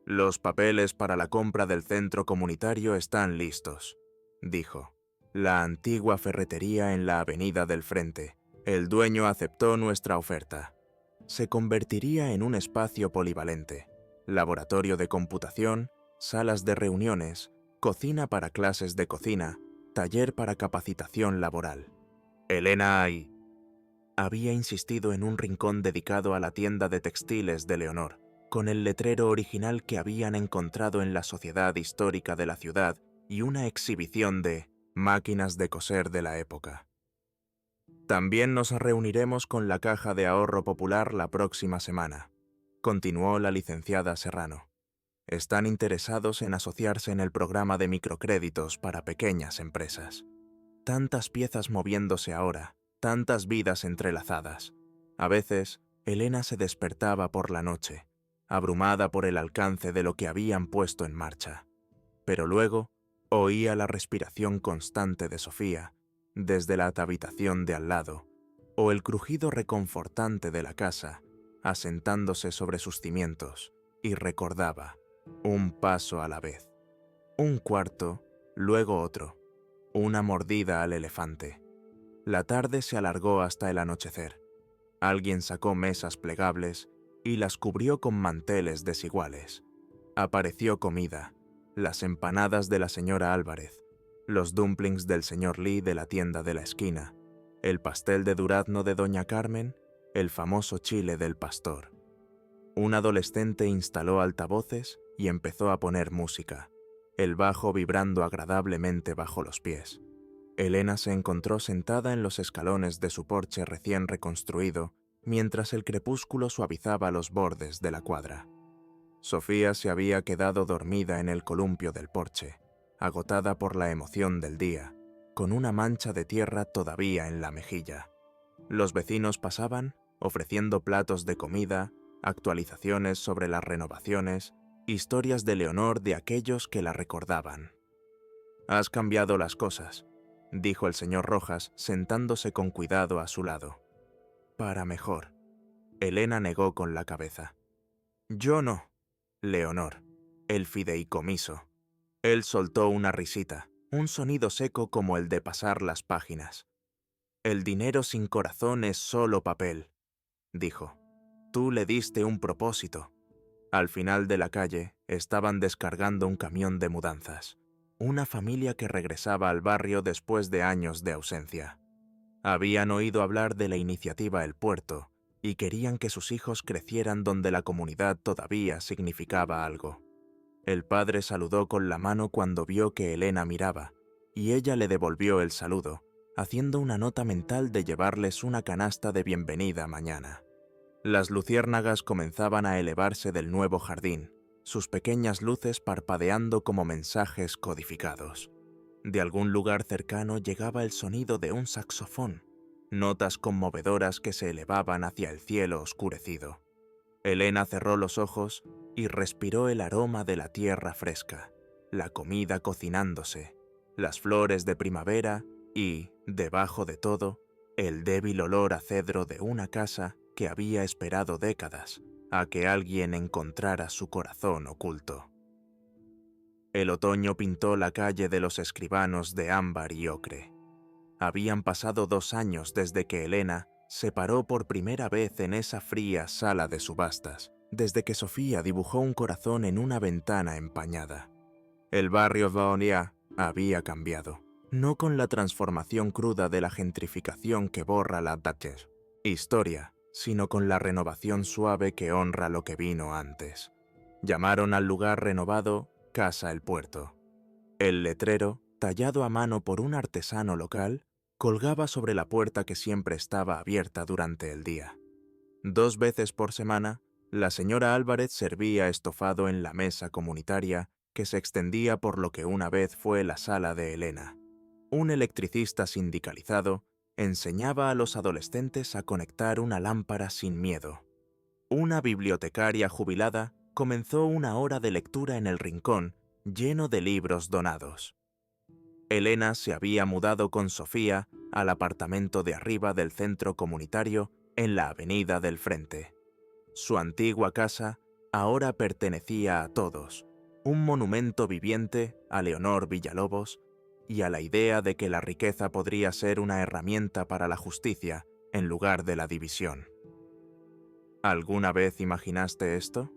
«Los papeles para la compra del centro comunitario están listos», dijo. «La antigua ferretería en la avenida del frente. El dueño aceptó nuestra oferta. Se convertiría en un espacio polivalente, laboratorio de computación, salas de reuniones, cocina para clases de cocina, taller para capacitación laboral. Elena había insistido en un rincón dedicado a la tienda de textiles de Leonor, con el letrero original que habían encontrado en la Sociedad Histórica de la ciudad y una exhibición de máquinas de coser de la época. También nos reuniremos con la Caja de Ahorro Popular la próxima semana, continuó la licenciada Serrano. Están interesados en asociarse en el programa de microcréditos para pequeñas empresas. Tantas piezas moviéndose ahora, tantas vidas entrelazadas. A veces, Elena se despertaba por la noche, abrumada por el alcance de lo que habían puesto en marcha. Pero luego, oía la respiración constante de Sofía, desde la habitación de al lado, o el crujido reconfortante de la casa, asentándose sobre sus cimientos, y recordaba, un paso a la vez. Un cuarto, luego otro. Una mordida al elefante. La tarde se alargó hasta el anochecer. Alguien sacó mesas plegables y las cubrió con manteles desiguales. Apareció comida, las empanadas de la señora Álvarez, los dumplings del señor Lee de la tienda de la esquina, el pastel de durazno de doña Carmen, el famoso chile del pastor. Un adolescente instaló altavoces y empezó a poner música, el bajo vibrando agradablemente bajo los pies. Elena se encontró sentada en los escalones de su porche recién reconstruido, mientras el crepúsculo suavizaba los bordes de la cuadra. Sofía se había quedado dormida en el columpio del porche, agotada por la emoción del día, con una mancha de tierra todavía en la mejilla. Los vecinos pasaban, ofreciendo platos de comida, actualizaciones sobre las renovaciones, historias de Leonor de aquellos que la recordaban. «Has cambiado las cosas», dijo el señor Rojas, sentándose con cuidado a su lado. «Para mejor». Elena negó con la cabeza. «Yo no, Leonor, el fideicomiso». Él soltó una risita, un sonido seco como el de pasar las páginas. «El dinero sin corazón es solo papel», dijo. «Tú le diste un propósito». Al final de la calle estaban descargando un camión de mudanzas. Una familia que regresaba al barrio después de años de ausencia. Habían oído hablar de la iniciativa El Puerto y querían que sus hijos crecieran donde la comunidad todavía significaba algo. El padre saludó con la mano cuando vio que Elena miraba, y ella le devolvió el saludo, haciendo una nota mental de llevarles una canasta de bienvenida mañana. Las luciérnagas comenzaban a elevarse del nuevo jardín, sus pequeñas luces parpadeando como mensajes codificados. De algún lugar cercano llegaba el sonido de un saxofón, notas conmovedoras que se elevaban hacia el cielo oscurecido. Elena cerró los ojos y respiró el aroma de la tierra fresca, la comida cocinándose, las flores de primavera y, debajo de todo, el débil olor a cedro de una casa que había esperado décadas a que alguien encontrara su corazón oculto. El otoño pintó la calle de los escribanos de ámbar y ocre. Habían pasado 2 años desde que Elena se paró por primera vez en esa fría sala de subastas, desde que Sofía dibujó un corazón en una ventana empañada. El barrio Vaugirard había cambiado, no con la transformación cruda de la gentrificación que borra la historia, sino con la renovación suave que honra lo que vino antes. Llamaron al lugar renovado Casa El Puerto. El letrero, tallado a mano por un artesano local, colgaba sobre la puerta que siempre estaba abierta durante el día. 2 veces por semana, la señora Álvarez servía estofado en la mesa comunitaria que se extendía por lo que una vez fue la sala de Elena. Un electricista sindicalizado enseñaba a los adolescentes a conectar una lámpara sin miedo. Una bibliotecaria jubilada comenzó una hora de lectura en el rincón, lleno de libros donados. Elena se había mudado con Sofía al apartamento de arriba del centro comunitario en la avenida del Frente. Su antigua casa ahora pertenecía a todos, un monumento viviente a Leonor Villalobos y a la idea de que la riqueza podría ser una herramienta para la justicia en lugar de la división. ¿Alguna vez imaginaste esto?,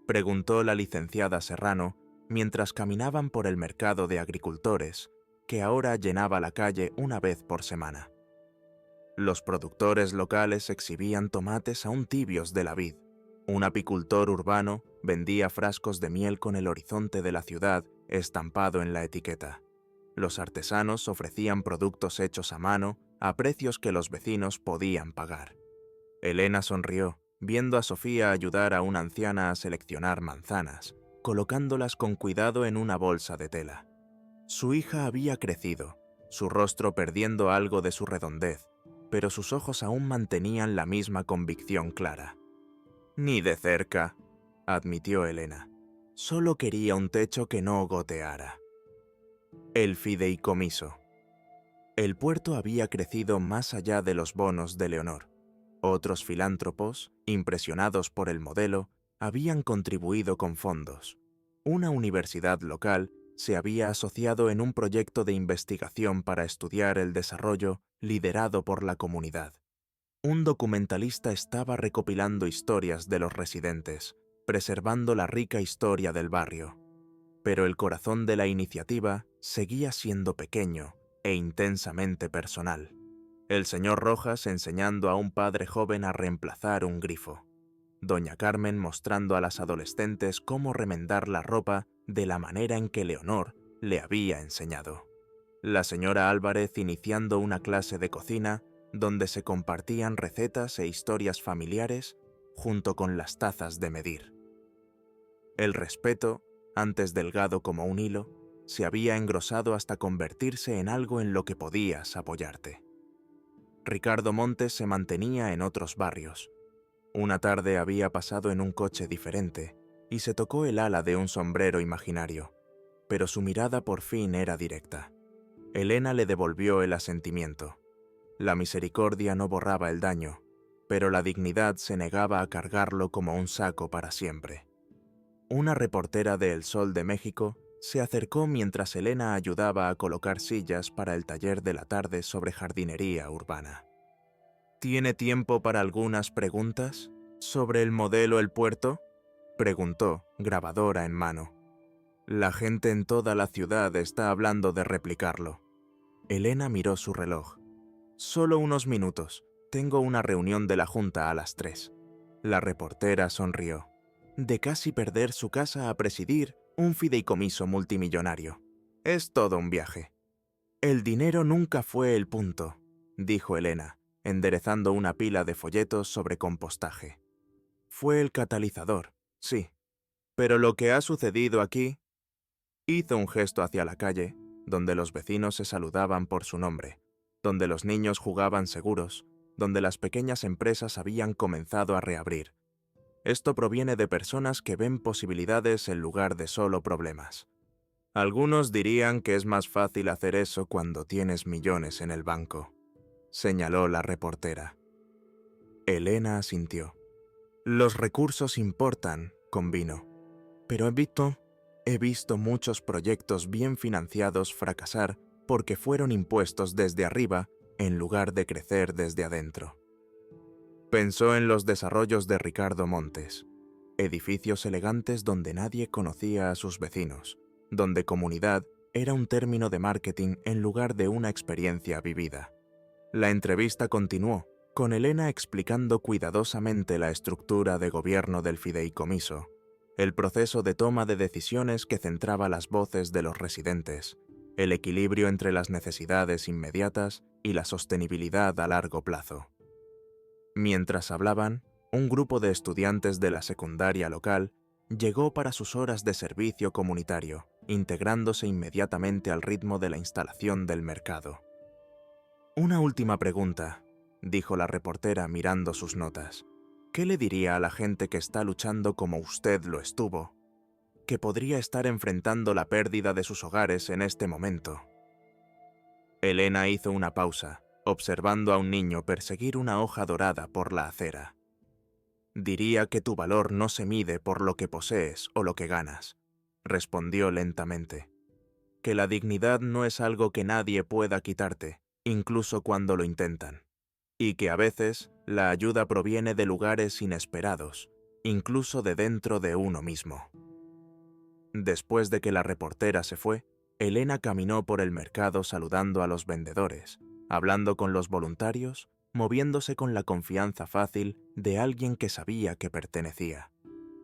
preguntó la licenciada Serrano mientras caminaban por el mercado de agricultores, que ahora llenaba la calle una vez por semana. Los productores locales exhibían tomates aún tibios de la vid. Un apicultor urbano vendía frascos de miel con el horizonte de la ciudad estampado en la etiqueta. Los artesanos ofrecían productos hechos a mano a precios que los vecinos podían pagar. Elena sonrió, viendo a Sofía ayudar a una anciana a seleccionar manzanas, colocándolas con cuidado en una bolsa de tela. Su hija había crecido, su rostro perdiendo algo de su redondez, pero sus ojos aún mantenían la misma convicción clara. «Ni de cerca», admitió Elena. «Solo quería un techo que no goteara». El fideicomiso. El puerto había crecido más allá de los bonos de Leonor. Otros filántropos, impresionados por el modelo, habían contribuido con fondos. Una universidad local se había asociado en un proyecto de investigación para estudiar el desarrollo liderado por la comunidad. Un documentalista estaba recopilando historias de los residentes, preservando la rica historia del barrio. Pero el corazón de la iniciativa seguía siendo pequeño e intensamente personal. El señor Rojas enseñando a un padre joven a reemplazar un grifo. Doña Carmen mostrando a las adolescentes cómo remendar la ropa de la manera en que Leonor le había enseñado. La señora Álvarez iniciando una clase de cocina donde se compartían recetas e historias familiares junto con las tazas de medir. El respeto, antes delgado como un hilo, se había engrosado hasta convertirse en algo en lo que podías apoyarte. Ricardo Montes se mantenía en otros barrios. Una tarde había pasado en un coche diferente y se tocó el ala de un sombrero imaginario, pero su mirada por fin era directa. Elena le devolvió el asentimiento. La misericordia no borraba el daño, pero la dignidad se negaba a cargarlo como un saco para siempre. Una reportera de El Sol de México se acercó mientras Elena ayudaba a colocar sillas para el taller de la tarde sobre jardinería urbana. «¿Tiene tiempo para algunas preguntas? ¿Sobre el modelo El Puerto?», preguntó, grabadora en mano. «La gente en toda la ciudad está hablando de replicarlo». Elena miró su reloj. «Solo unos minutos. Tengo una reunión de la Junta a las 3». La reportera sonrió. De casi perder su casa a presidir un fideicomiso multimillonario. Es todo un viaje. «El dinero nunca fue el punto», dijo Elena, enderezando una pila de folletos sobre compostaje. «Fue el catalizador, sí. Pero lo que ha sucedido aquí...» Hizo un gesto hacia la calle, donde los vecinos se saludaban por su nombre, donde los niños jugaban seguros, donde las pequeñas empresas habían comenzado a reabrir. Esto proviene de personas que ven posibilidades en lugar de solo problemas. Algunos dirían que es más fácil hacer eso cuando tienes millones en el banco, señaló la reportera. Elena asintió. «Los recursos importan», convino. «Pero he visto muchos proyectos bien financiados fracasar porque fueron impuestos desde arriba en lugar de crecer desde adentro». Pensó en los desarrollos de Ricardo Montes, edificios elegantes donde nadie conocía a sus vecinos, donde comunidad era un término de marketing en lugar de una experiencia vivida. La entrevista continuó, con Elena explicando cuidadosamente la estructura de gobierno del fideicomiso, el proceso de toma de decisiones que centraba las voces de los residentes, el equilibrio entre las necesidades inmediatas y la sostenibilidad a largo plazo. Mientras hablaban, un grupo de estudiantes de la secundaria local llegó para sus horas de servicio comunitario, integrándose inmediatamente al ritmo de la instalación del mercado. «Una última pregunta», dijo la reportera mirando sus notas. «¿Qué le diría a la gente que está luchando como usted lo estuvo, que podría estar enfrentando la pérdida de sus hogares en este momento?» Elena hizo una pausa, observando a un niño perseguir una hoja dorada por la acera. «Diría que tu valor no se mide por lo que posees o lo que ganas», respondió lentamente. «Que la dignidad no es algo que nadie pueda quitarte, incluso cuando lo intentan. Y que a veces la ayuda proviene de lugares inesperados, incluso de dentro de uno mismo». Después de que la reportera se fue, Elena caminó por el mercado saludando a los vendedores, hablando con los voluntarios, moviéndose con la confianza fácil de alguien que sabía que pertenecía.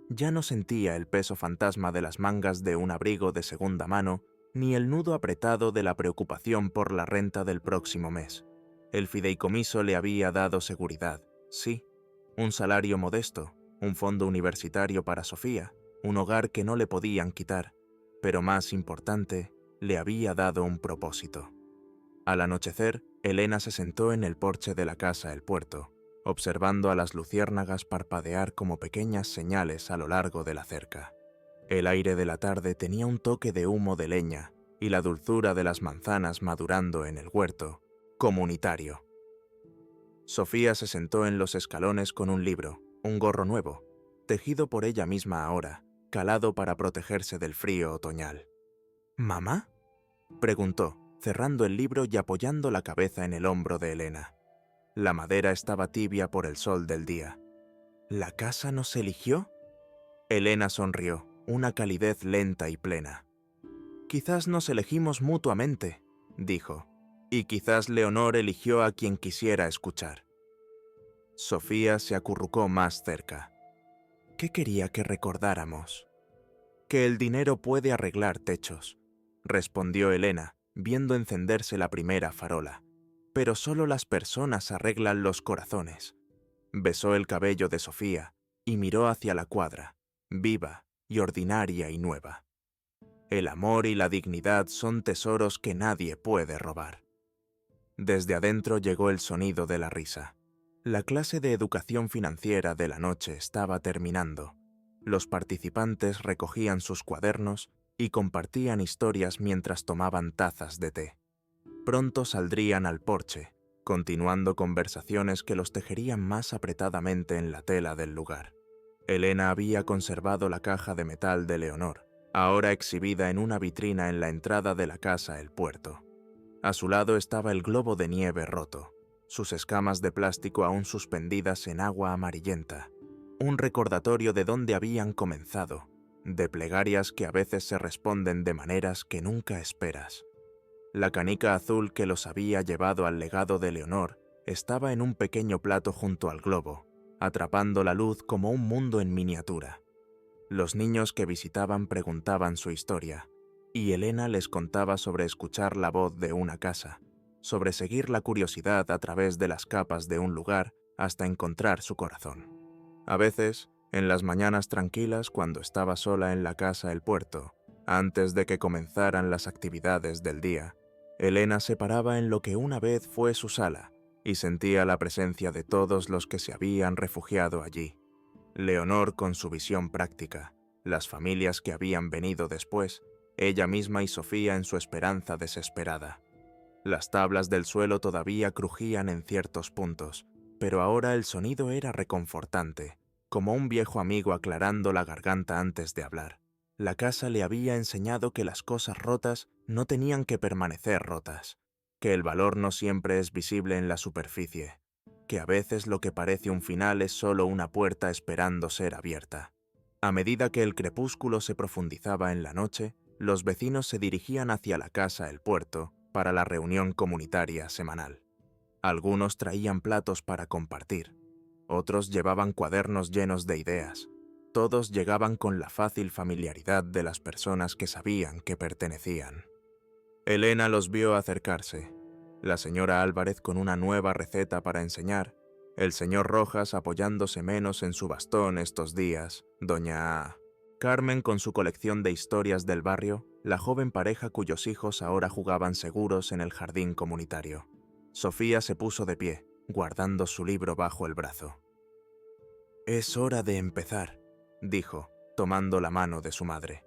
Ya no sentía el peso fantasma de las mangas de un abrigo de segunda mano, ni el nudo apretado de la preocupación por la renta del próximo mes. El fideicomiso le había dado seguridad, sí, un salario modesto, un fondo universitario para Sofía, un hogar que no le podían quitar, pero más importante, le había dado un propósito. Al anochecer, Elena se sentó en el porche de la casa El Puerto, observando a las luciérnagas parpadear como pequeñas señales a lo largo de la cerca. El aire de la tarde tenía un toque de humo de leña y la dulzura de las manzanas madurando en el huerto, comunitario. Sofía se sentó en los escalones con un libro, un gorro nuevo, tejido por ella misma ahora, calado para protegerse del frío otoñal. «¿Mamá?», preguntó, cerrando el libro y apoyando la cabeza en el hombro de Elena. La madera estaba tibia por el sol del día. «¿La casa nos eligió?». Elena sonrió, una calidez lenta y plena. «Quizás nos elegimos mutuamente», dijo, «y quizás Leonor eligió a quien quisiera escuchar». Sofía se acurrucó más cerca. «¿Qué quería que recordáramos?». «Que el dinero puede arreglar techos», respondió Elena, viendo encenderse la primera farola. «Pero solo las personas arreglan los corazones». Besó el cabello de Sofía y miró hacia la cuadra, viva y ordinaria y nueva. «El amor y la dignidad son tesoros que nadie puede robar». Desde adentro llegó el sonido de la risa. La clase de educación financiera de la noche estaba terminando. Los participantes recogían sus cuadernos y compartían historias mientras tomaban tazas de té. Pronto saldrían al porche, continuando conversaciones que los tejerían más apretadamente en la tela del lugar. Elena había conservado la caja de metal de Leonor, ahora exhibida en una vitrina en la entrada de la casa El Puerto. A su lado estaba el globo de nieve roto, sus escamas de plástico aún suspendidas en agua amarillenta, un recordatorio de dónde habían comenzado, de plegarias que a veces se responden de maneras que nunca esperas. La canica azul que los había llevado al legado de Leonor estaba en un pequeño plato junto al globo, atrapando la luz como un mundo en miniatura. Los niños que visitaban preguntaban su historia, y Elena les contaba sobre escuchar la voz de una casa, sobre seguir la curiosidad a través de las capas de un lugar hasta encontrar su corazón. A veces, en las mañanas tranquilas cuando estaba sola en la casa El Puerto, antes de que comenzaran las actividades del día, Elena se paraba en lo que una vez fue su sala y sentía la presencia de todos los que se habían refugiado allí. Leonor con su visión práctica, las familias que habían venido después, ella misma y Sofía en su esperanza desesperada. Las tablas del suelo todavía crujían en ciertos puntos, pero ahora el sonido era reconfortante, como un viejo amigo aclarando la garganta antes de hablar. La casa le había enseñado que las cosas rotas no tenían que permanecer rotas, que el valor no siempre es visible en la superficie. que a veces lo que parece un final es solo una puerta esperando ser abierta. A medida que el crepúsculo se profundizaba en la noche, los vecinos se dirigían hacia la casa El Puerto para la reunión comunitaria semanal. Algunos traían platos para compartir, otros llevaban cuadernos llenos de ideas. Todos llegaban con la fácil familiaridad de las personas que sabían que pertenecían. Elena los vio acercarse, la señora Álvarez con una nueva receta para enseñar, el señor Rojas apoyándose menos en su bastón estos días, doña Carmen con su colección de historias del barrio, la joven pareja cuyos hijos ahora jugaban seguros en el jardín comunitario. Sofía se puso de pie, guardando su libro bajo el brazo. «Es hora de empezar», dijo, tomando la mano de su madre.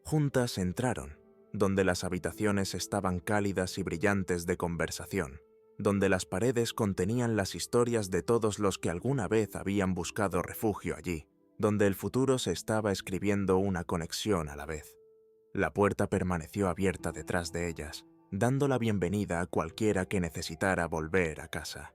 Juntas entraron, donde las habitaciones estaban cálidas y brillantes de conversación, donde las paredes contenían las historias de todos los que alguna vez habían buscado refugio allí, donde el futuro se estaba escribiendo una conexión a la vez. La puerta permaneció abierta detrás de ellas, dando la bienvenida a cualquiera que necesitara volver a casa.